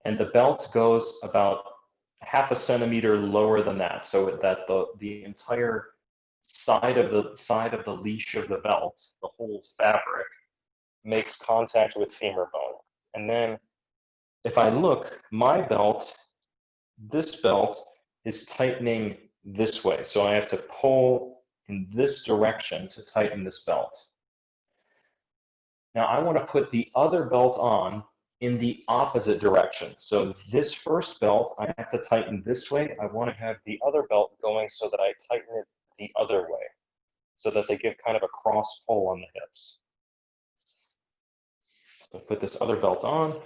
And the belt goes about ½ centimeter lower than that, so that the entire side of the leash of the belt, the whole fabric, makes contact with femur bone. And then if I look, my belt, this belt is tightening this way. So I have to pull in this direction to tighten this belt. Now I want to put the other belt on in the opposite direction. So this first belt, I have to tighten this way. I want to have the other belt going so that I tighten it the other way, so that they give kind of a cross pull on the hips. So put this other belt on.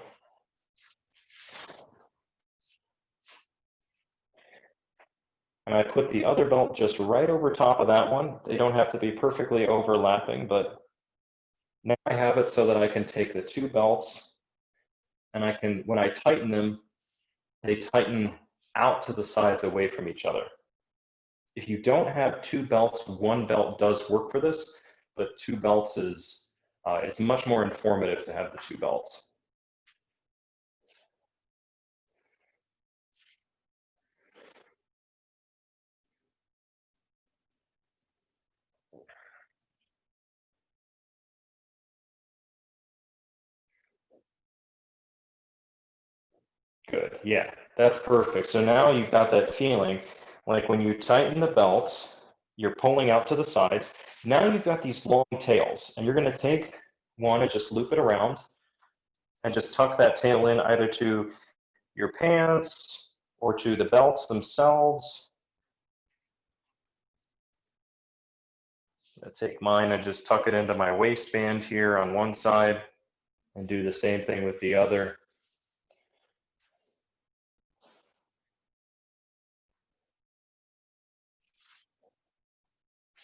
And I put the other belt just right over top of that one. They don't have to be perfectly overlapping, but now I have it so that I can take the two belts and I can, when I tighten them, they tighten out to the sides away from each other. If you don't have two belts, one belt does work for this, but two belts is, it's much more informative to have the two belts. Good, yeah, that's perfect. So now you've got that feeling, like when you tighten the belts, you're pulling out to the sides. Now you've got these long tails, and you're gonna take one and just loop it around and just tuck that tail in either to your pants or to the belts themselves. I take mine and just tuck it into my waistband here on one side and do the same thing with the other.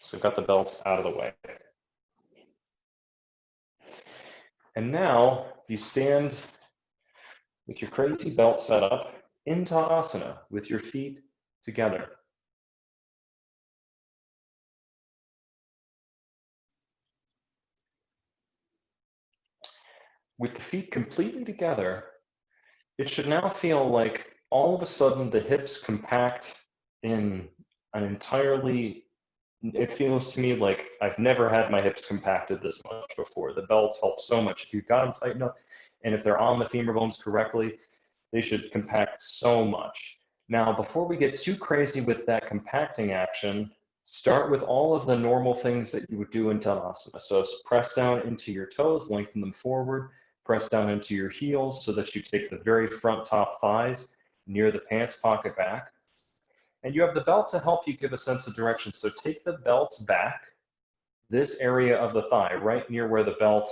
So I've got the belts out of the way. And now you stand with your crazy belt set up in Tadasana with your feet together. With the feet completely together, it should now feel like all of a sudden the hips compact in an entirely, it feels to me like I've never had my hips compacted this much before. The belts help so much. If you've got them tight enough, and if they're on the femur bones correctly, they should compact so much. Now, before we get too crazy with that compacting action, start with all of the normal things that you would do in Tadasana. So press down into your toes, lengthen them forward, press down into your heels so that you take the very front top thighs near the pants pocket back. And you have the belt to help you give a sense of direction. So take the belts back, this area of the thigh, right near where the belt,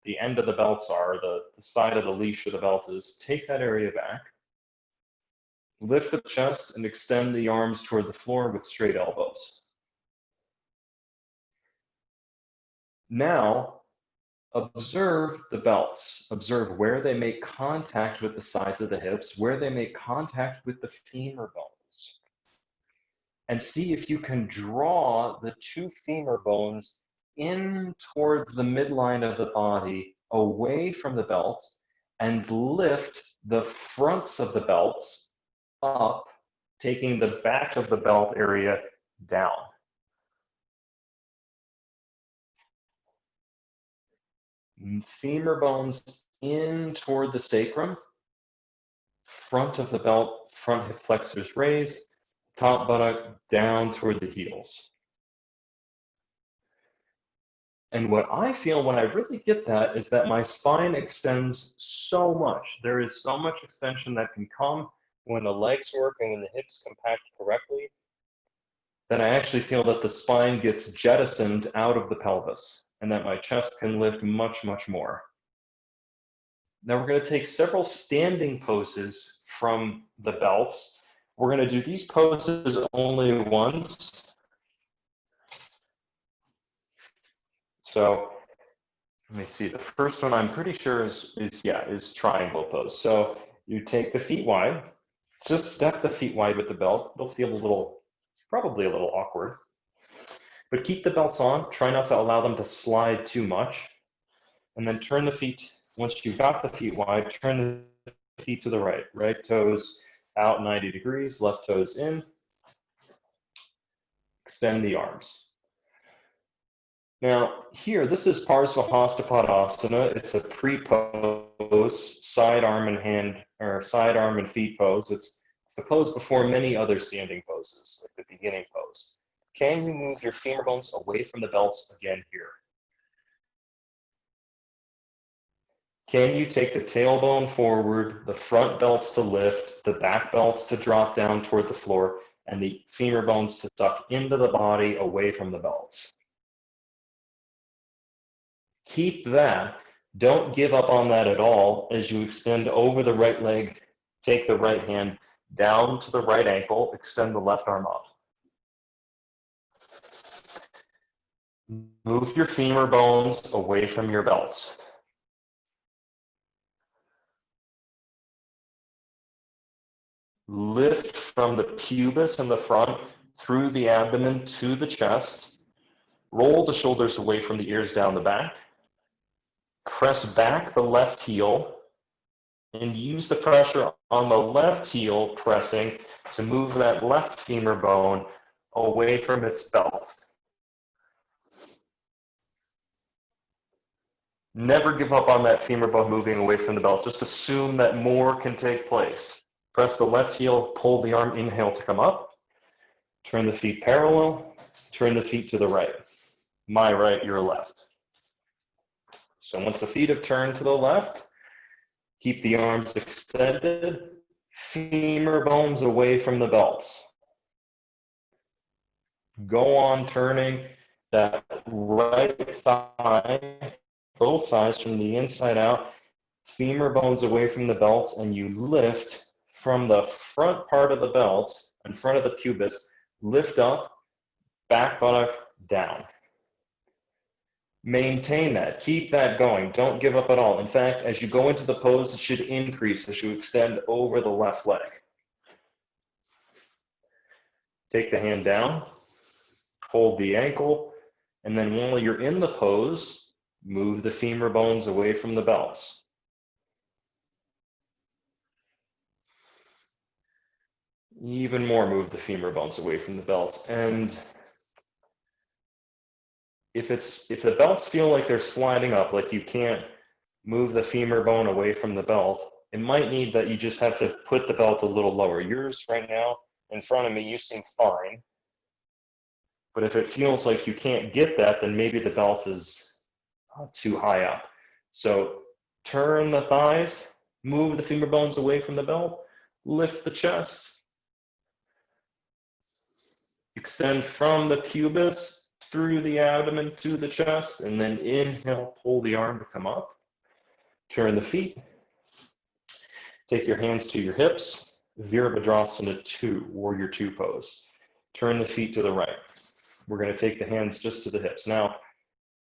the end of the belts are, the side of the leash of the belt is, take that area back. Lift the chest and extend the arms toward the floor with straight elbows. Now, observe the belts. Observe where they make contact with the sides of the hips, where they make contact with the femur bones. And see if you can draw the two femur bones in towards the midline of the body, away from the belt, and lift the fronts of the belts up, taking the back of the belt area down. Femur bones in toward the sacrum, front of the belt, front hip flexors raised, top buttock down toward the heels. And what I feel when I really get that is that my spine extends so much. There is so much extension that can come when the legs work and when the hips compact correctly, that I actually feel that the spine gets jettisoned out of the pelvis and that my chest can lift much, much more. Now we're going to take several standing poses from the belts. We're going to do these poses only once. So let me see. The first one I'm pretty sure is triangle pose. So you take the feet wide. Just step the feet wide with the belt. It'll feel probably a little awkward. But keep the belts on. Try not to allow them to slide too much. And then turn the feet, once you've got the feet wide, turn the feet to the right. Right toes out 90 degrees, left toes in. Extend the arms. Now here, this is Parsvahasta Padasana. It's a pre-pose, side arm and feet pose. It's the pose before many other standing poses, like the beginning pose. Can you move your femur bones away from the belts again here? Can you take the tailbone forward, the front belts to lift, the back belts to drop down toward the floor, and the femur bones to suck into the body away from the belts? Keep that. Don't give up on that at all as you extend over the right leg. Take the right hand down to the right ankle, extend the left arm up. Move your femur bones away from your belts. Lift from the pubis in the front through the abdomen to the chest. Roll the shoulders away from the ears down the back. Press back the left heel and use the pressure on the left heel pressing to move that left femur bone away from its belt. Never give up on that femur bone moving away from the belt. Just assume that more can take place. Press the left heel, pull the arm, inhale to come up. Turn the feet parallel, turn the feet to the right. My right, your left. So once the feet have turned to the left, keep the arms extended, femur bones away from the belts. Go on turning that right thigh, both thighs from the inside out, femur bones away from the belts, and you lift from the front part of the belt, in front of the pubis, lift up, back buttock down. Maintain that, keep that going, don't give up at all. In fact, as you go into the pose, it should increase as you extend over the left leg. Take the hand down, hold the ankle, and then while you're in the pose, move the femur bones away from the belts. Even more, move the femur bones away from the belts. And if the belts feel like they're sliding up, like you can't move the femur bone away from the belt, it might need that you just have to put the belt a little lower. Yours right now, in front of me, you seem fine. But if it feels like you can't get that, then maybe the belt is too high up. So turn the thighs, move the femur bones away from the belt, lift the chest. Extend from the pubis through the abdomen to the chest, and then inhale, pull the arm to come up. Turn the feet. Take your hands to your hips. Virabhadrasana 2, Warrior 2 pose. Turn the feet to the right. We're going to take the hands just to the hips. Now,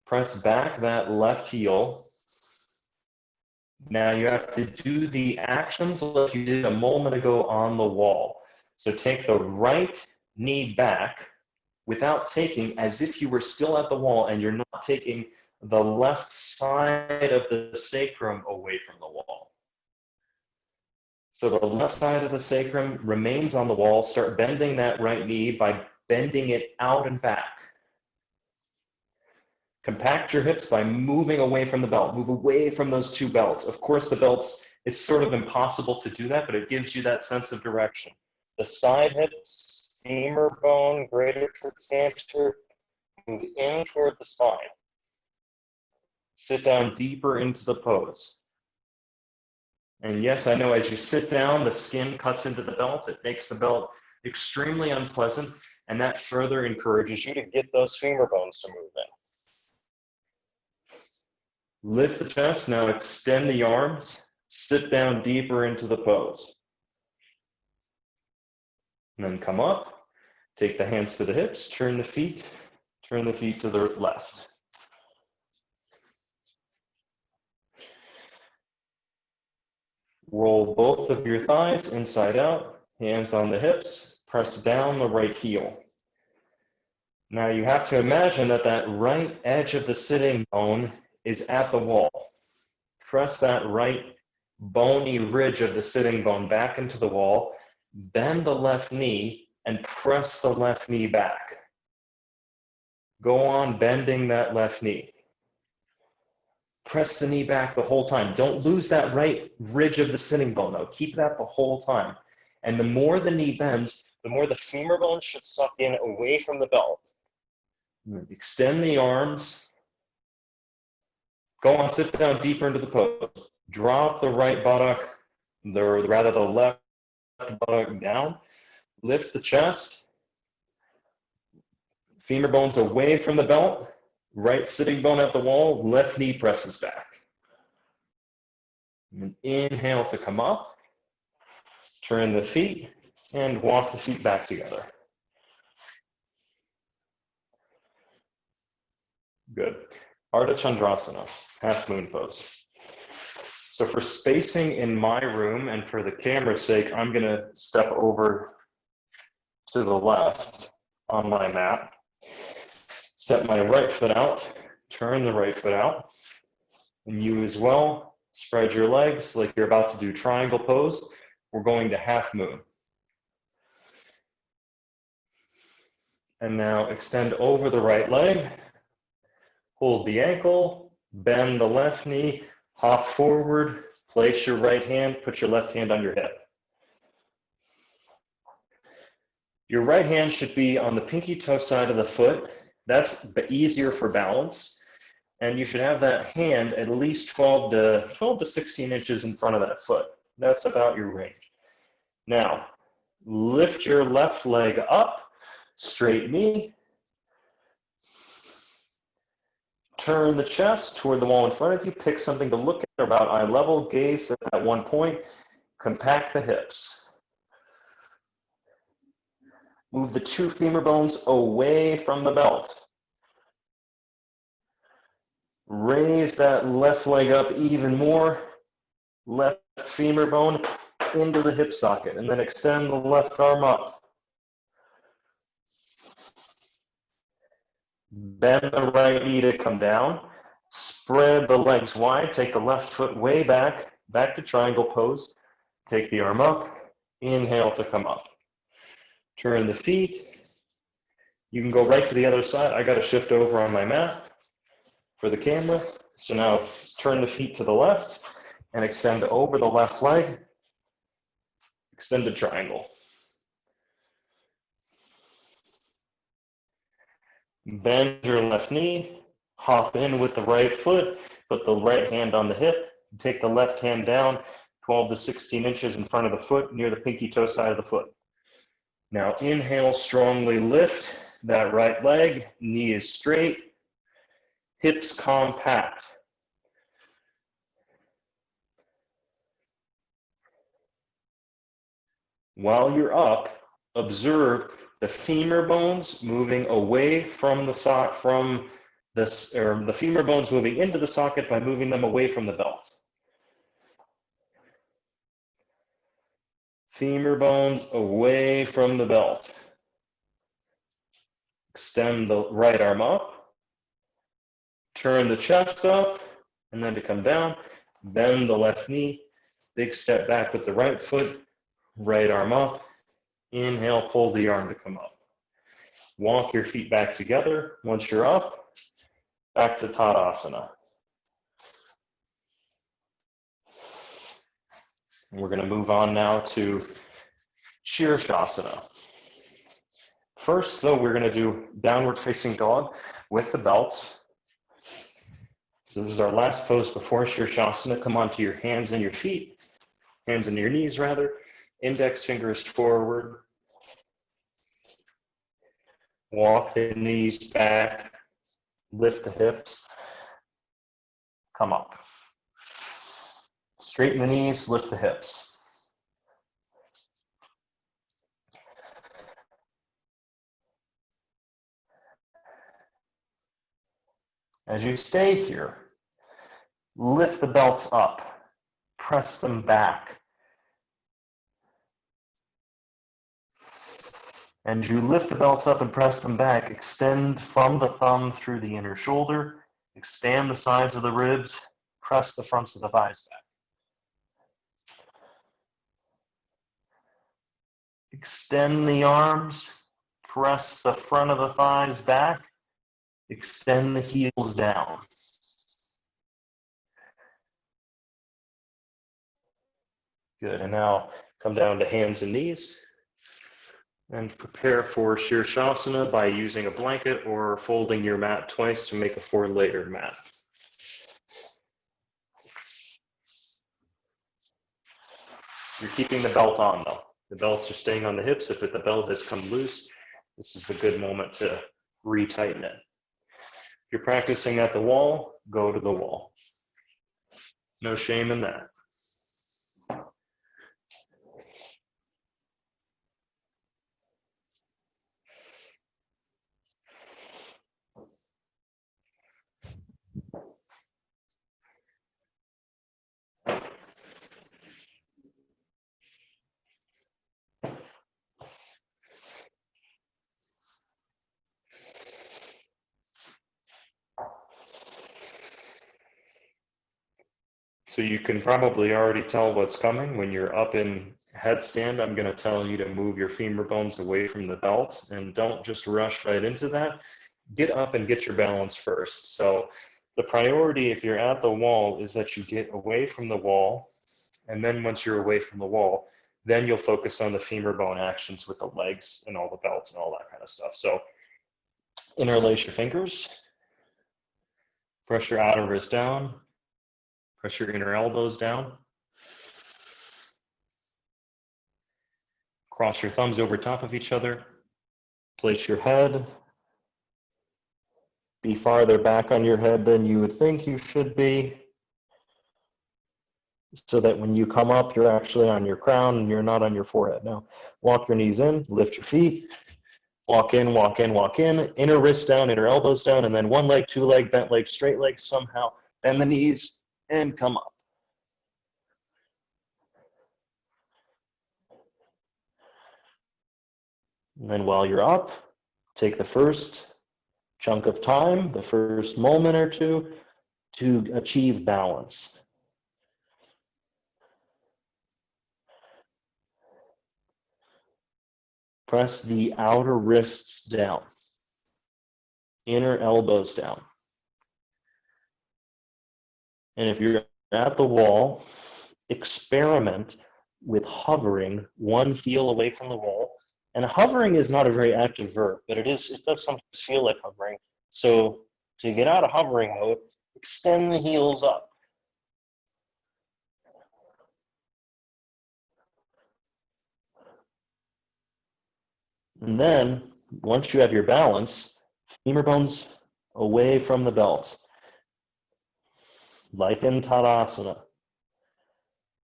press back that left heel. Now you have to do the actions like you did a moment ago on the wall. So take the right knee back without taking, as if you were still at the wall and you're not taking the left side of the sacrum away from the wall. So the left side of the sacrum remains on the wall. Start bending that right knee by bending it out and back. Compact your hips by moving away from the belt. Move away from those two belts. Of course, the belts, it's sort of impossible to do that, but it gives you that sense of direction. The side hips, femur bone, greater trochanter, move in toward the spine. Sit down deeper into the pose. And yes, I know as you sit down, the skin cuts into the belt. It makes the belt extremely unpleasant, and that further encourages you to get those femur bones to move in. Lift the chest, now extend the arms, sit down deeper into the pose. And then come up, take the hands to the hips, turn the feet to the left. Roll both of your thighs inside out, hands on the hips, press down the right heel. Now you have to imagine that that right edge of the sitting bone is at the wall. Press that right bony ridge of the sitting bone back into the wall, bend the left knee, and press the left knee back. Go on bending that left knee. Press the knee back the whole time. Don't lose that right ridge of the sitting bone, though. Keep that the whole time. And the more the knee bends, the more the femur bone should suck in away from the belt. Extend the arms. Go on, sit down deeper into the pose. Drop the right buttock, rather the left buttock down. Lift the chest. Femur bones away from the belt. Right sitting bone at the wall. Left knee presses back. And inhale to come up. Turn the feet and walk the feet back together. Good. Ardha Chandrasana, half moon pose. So for spacing in my room and for the camera's sake, I'm going to step over to the left on my mat. Set my right foot out, turn the right foot out. And you as well, spread your legs like you're about to do triangle pose. We're going to half moon. And now extend over the right leg. Hold the ankle, bend the left knee, hop forward, place your right hand, put your left hand on your hip. Your right hand should be on the pinky toe side of the foot. That's easier for balance. And you should have that hand at least 12 to 16 inches in front of that foot. That's about your range. Now, lift your left leg up, straight knee. Turn the chest toward the wall in front of you. Pick something to look at about eye level. Gaze at that one point. Compact the hips. Move the two femur bones away from the belt. Raise that left leg up even more. Left femur bone into the hip socket. And then extend the left arm up. Bend the right knee to come down. Spread the legs wide. Take the left foot way back. Back to triangle pose. Take the arm up. Inhale to come up. Turn the feet. You can go right to the other side. I got to shift over on my mat for the camera. So now turn the feet to the left and extend over the left leg. Extended triangle. Bend your left knee, hop in with the right foot, put the right hand on the hip, take the left hand down 12 to 16 inches in front of the foot, near the pinky toe side of the foot. Now inhale, strongly lift that right leg, knee is straight, hips compact. While you're up, observe the femur bones moving away from the socket, the femur bones moving into the socket by moving them away from the belt. Femur bones away from the belt. Extend the right arm up. Turn the chest up, and then to come down, bend the left knee. Big step back with the right foot, right arm up. Inhale, pull the arm to come up. Walk your feet back together. Once you're up, back to Tadasana. We're going to move on now to Shirshasana. First, though, we're going to do downward facing dog with the belts. So this is our last pose before Shirshasana. Come onto your hands and your feet, hands and your knees rather. Index fingers forward. Walk the knees back, lift the hips, come up. Straighten the knees, lift the hips. As you stay here, lift the belts up, press them back. And you lift the belts up and press them back, extend from the thumb through the inner shoulder, expand the sides of the ribs, press the fronts of the thighs back. Extend the arms, press the front of the thighs back, extend the heels down. Good, and now come down to hands and knees. And prepare for Shirshasana by using a blanket or folding your mat twice to make a 4-layered mat. You're keeping the belt on though. The belts are staying on the hips. If the belt has come loose, this is a good moment to retighten it. If you're practicing at the wall, go to the wall. No shame in that. So you can probably already tell what's coming. When you're up in headstand, I'm going to tell you to move your femur bones away from the belt, and don't just rush right into that. Get up and get your balance first. So the priority, if you're at the wall, is that you get away from the wall, and then once you're away from the wall, then you'll focus on the femur bone actions with the legs and all the belts and all that kind of stuff. So interlace your fingers, press your outer wrist down, press your inner elbows down. Cross your thumbs over top of each other. Place your head. Be farther back on your head than you would think you should be, so that when you come up, you're actually on your crown and you're not on your forehead. Now, walk your knees in, lift your feet, walk in, walk in, walk in, inner wrists down, inner elbows down, and then one leg, two leg, bent leg, straight leg, somehow bend the knees and come up. And then while you're up, take the first chunk of time, the first moment or two, to achieve balance. Press the outer wrists down, inner elbows down. And if you're at the wall, experiment with hovering one heel away from the wall. And hovering is not a very active verb, but it does sometimes feel like hovering. So to get out of hovering mode, extend the heels up. And then, once you have your balance, femur bones away from the belt. Like in Tadasana.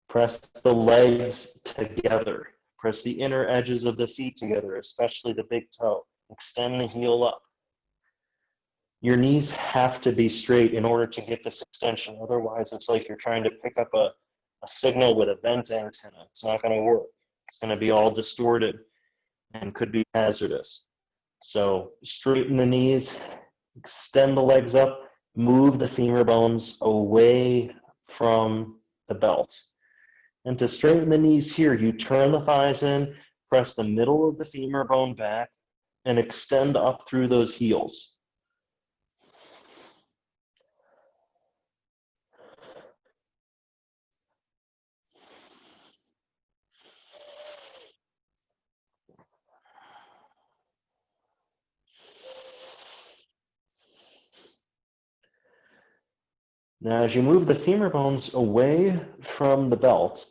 Press the legs together. Press the inner edges of the feet together, especially the big toe. Extend the heel up. Your knees have to be straight in order to get this extension. Otherwise, it's like you're trying to pick up a signal with a bent antenna. It's not going to work. It's going to be all distorted and could be hazardous. So straighten the knees, extend the legs up, move the femur bones away from the belt. And to straighten the knees here, you turn the thighs in, press the middle of the femur bone back, and extend up through those heels. Now, as you move the femur bones away from the belt,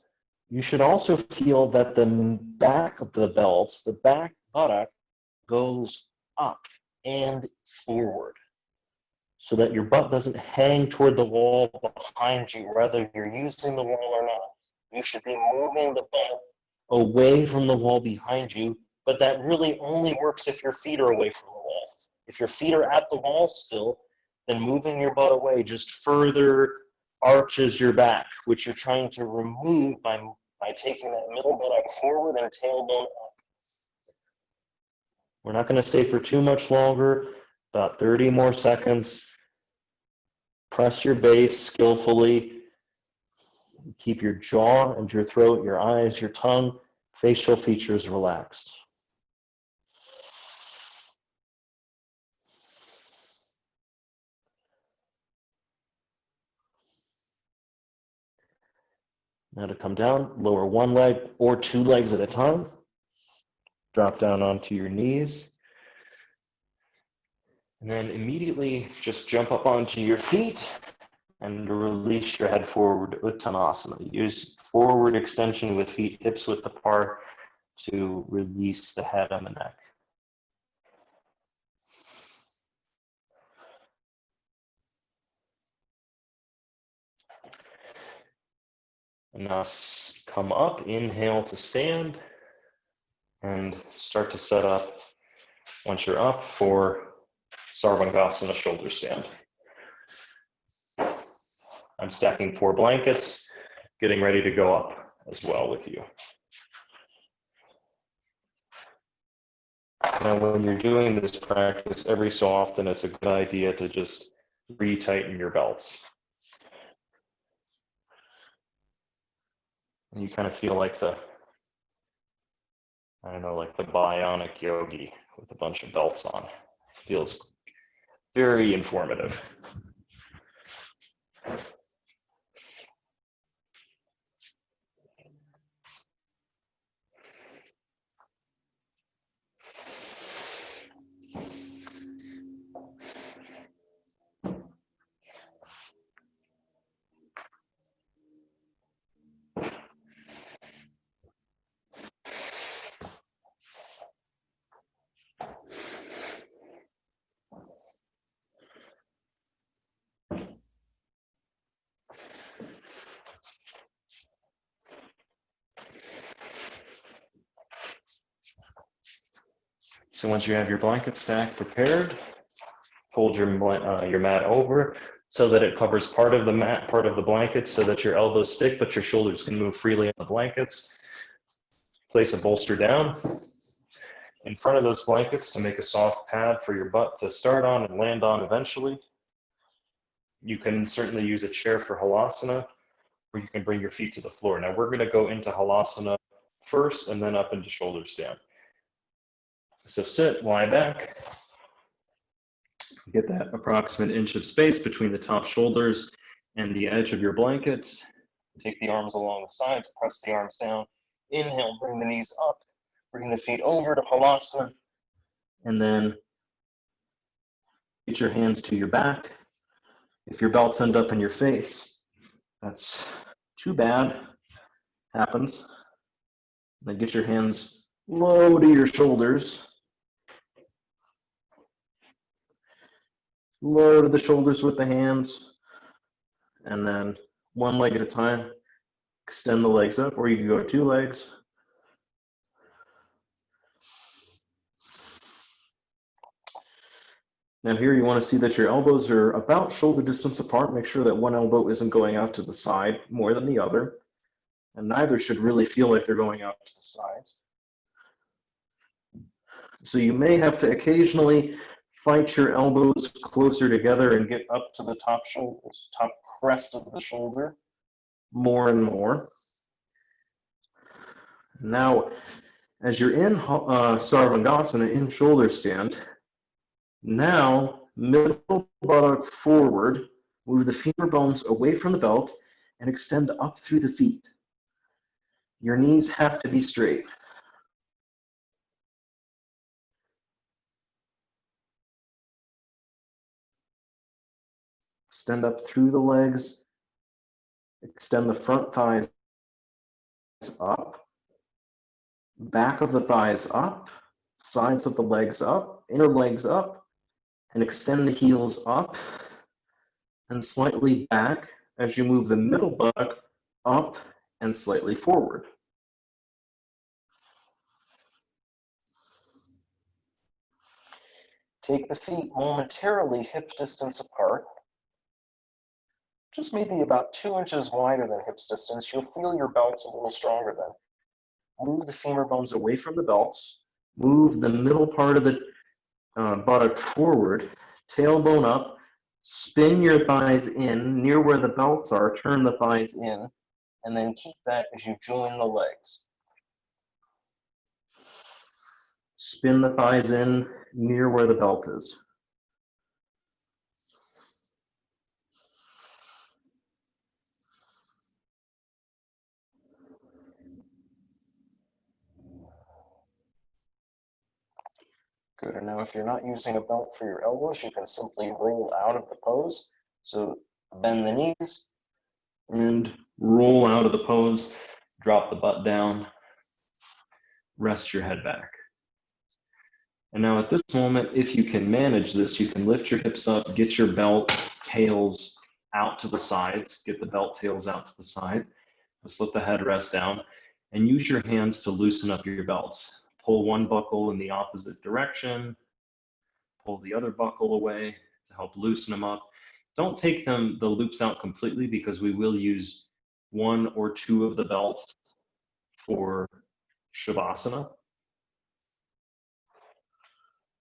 you should also feel that the back of the belt, the back buttock, goes up and forward so that your butt doesn't hang toward the wall behind you, whether you're using the wall or not. You should be moving the butt away from the wall behind you, but that really only works if your feet are away from the wall. If your feet are at the wall still, then moving your butt away just further arches your back, which you're trying to remove by taking that middle buttock forward and tailbone up. We're not going to stay for too much longer, about 30 more seconds. Press your base skillfully. Keep your jaw and your throat, your eyes, your tongue, facial features relaxed. Now to come down, lower one leg or two legs at a time. Drop down onto your knees. And then immediately just jump up onto your feet and release your head forward, Uttanasana. Use forward extension with feet hips width apart to release the head and the neck. And now come up, inhale to stand, and start to set up, once you're up, for Sarvangasana shoulder stand. I'm stacking 4 blankets, getting ready to go up as well with you. Now, when you're doing this practice, every so often, it's a good idea to just retighten your belts. And you kind of feel like the, I don't know, like the bionic yogi with a bunch of belts on. Feels very informative. So once you have your blanket stack prepared, fold your mat over so that it covers part of the mat, part of the blanket, so that your elbows stick, but your shoulders can move freely on the blankets. Place a bolster down in front of those blankets to make a soft pad for your butt to start on and land on eventually. You can certainly use a chair for Halasana, or you can bring your feet to the floor. Now we're going to go into Halasana first and then up into shoulder stand. So sit, lie back. Get that approximate inch of space between the top shoulders and the edge of your blanket. Take the arms along the sides, press the arms down. Inhale, bring the knees up, bring the feet over to Halasana, and then get your hands to your back. If your belts end up in your face, that's too bad. Happens. Then get your hands low to your shoulders. Low to the shoulders with the hands. And then one leg at a time, extend the legs up, or you can go 2 legs. Now here you want to see that your elbows are about shoulder distance apart. Make sure that one elbow isn't going out to the side more than the other. And neither should really feel like they're going out to the sides. So you may have to occasionally fight your elbows closer together and get up to the top shoulders, top crest of the shoulder, more and more. Now, as you're in Sarvangasana, in shoulder stand, now middle buttock forward, move the femur bones away from the belt and extend up through the feet. Your knees have to be straight. Extend up through the legs. Extend the front thighs up. Back of the thighs up. Sides of the legs up. Inner legs up. And extend the heels up and slightly back as you move the middle buttock up and slightly forward. Take the feet momentarily hip distance apart. Just maybe about 2 inches wider than hip distance. You'll feel your belts a little stronger then. Move the femur bones away from the belts. Move the middle part of the buttock forward. Tailbone up. Spin your thighs in near where the belts are. Turn the thighs in. And then keep that as you join the legs. Spin the thighs in near where the belt is. Good, and now if you're not using a belt for your elbows, you can simply roll out of the pose. So Bend the knees and roll out of the pose. Drop the butt down. Rest your head back. And now at this moment, if you can manage this, you can lift your hips up, get your belt tails out to the sides, get the belt tails out to the sides. Just let the head rest down and use your hands to loosen up your belts. Pull one buckle in the opposite direction, pull the other buckle away to help loosen them up. Don't take the loops out completely because we will use one or two of the belts for Shavasana.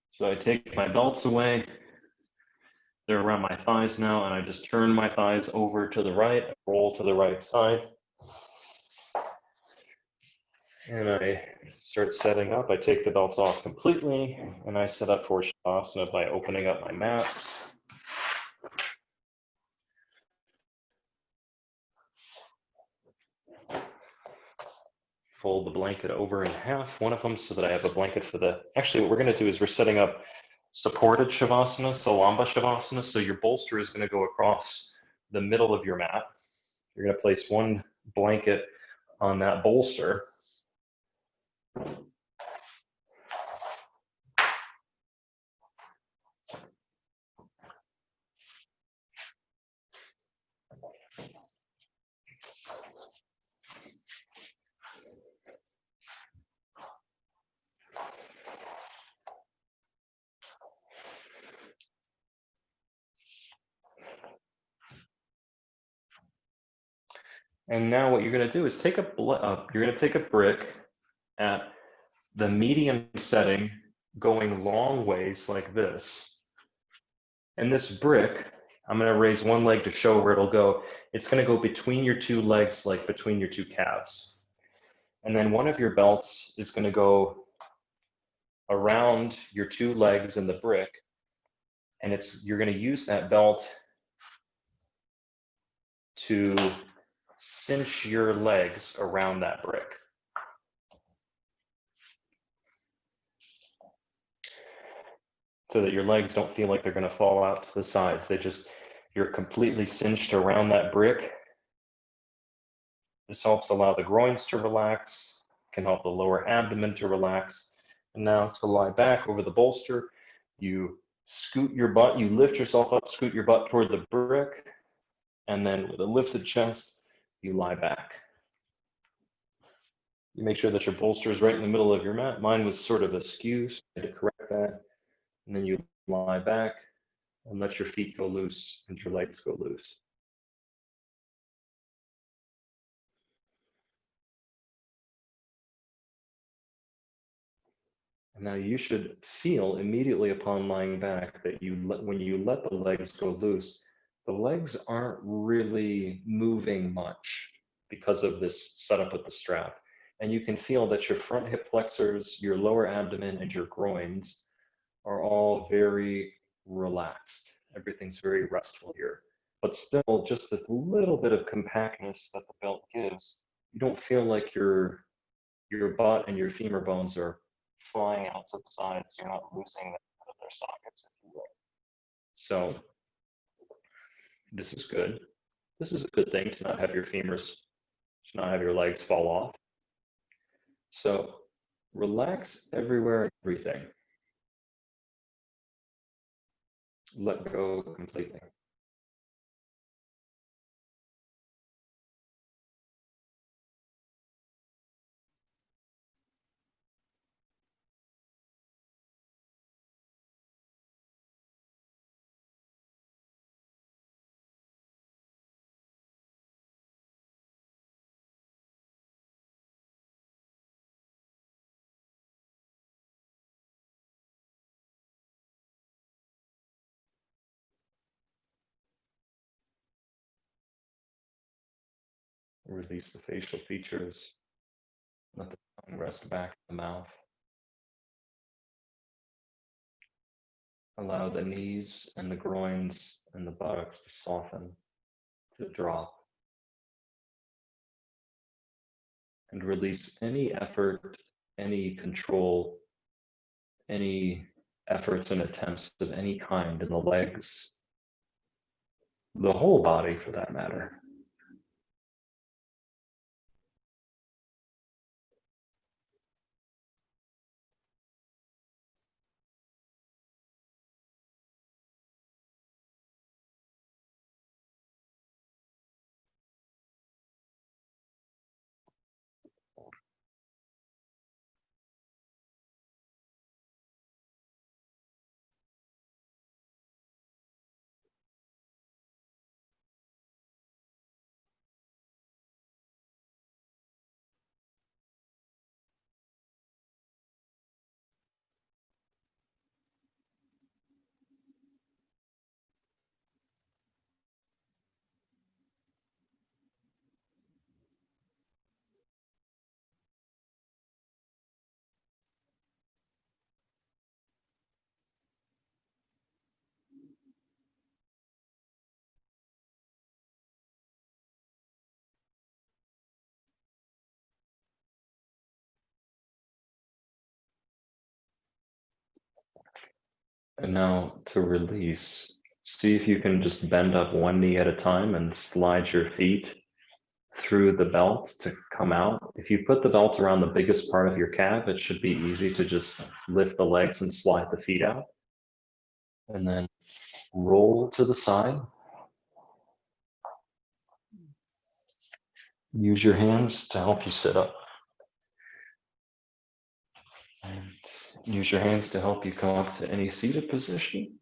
So I take my belts away. They're around my thighs now, and I just turn my thighs over to the right, roll to the right side. And I start setting up. I take the belts off completely, and I set up for Shavasana by opening up my mat. Fold the blanket over in half, one of them, so that I have a blanket for the, actually what we're gonna do is we're setting up supported Shavasana, Salamba Shavasana. So your bolster is gonna go across the middle of your mat. You're gonna place one blanket on that bolster. And now what you're gonna do is take you're gonna take a brick at the medium setting, going long ways like this. And this brick, I'm gonna raise one leg to show where it'll go. It's gonna go between your two legs, like between your two calves. And then one of your belts is gonna go around your two legs in the brick. And you're gonna use that belt to cinch your legs around that brick. So that your legs don't feel like they're gonna fall out to the sides. You're completely cinched around that brick. This helps allow the groins to relax, can help the lower abdomen to relax. And now to lie back over the bolster, you scoot your butt, you lift yourself up, scoot your butt toward the brick, and then with a lifted chest, you lie back. You make sure that your bolster is right in the middle of your mat. Mine was sort of askew, so I had to correct that. And then you lie back and let your feet go loose and your legs go loose. And now you should feel immediately upon lying back that when you let the legs go loose, the legs aren't really moving much because of this setup with the strap. And you can feel that your front hip flexors, your lower abdomen, and your groins are all very relaxed. Everything's very restful here. But still, just this little bit of compactness that the belt gives, you don't feel like your butt and your femur bones are flying out to the sides. You're not losing them out of their sockets, if you will. So this is good. This is a good thing to not have your femurs, to not have your legs fall off. So relax everywhere and everything. Let go completely. Release the facial features. Let the tongue rest back in the mouth. Allow the knees and the groins and the buttocks to soften, to drop. And release any effort, any control, any efforts and attempts of any kind in the legs, the whole body for that matter. And now to release, see if you can just bend up one knee at a time and slide your feet through the belt to come out. If you put the belt around the biggest part of your calf, it should be easy to just lift the legs and slide the feet out. And then roll to the side. Use your hands to help you sit up. And use your hands to help you come up to any seated position.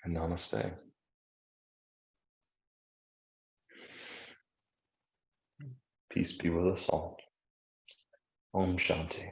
And namaste. Peace be with us all. Om Shanti.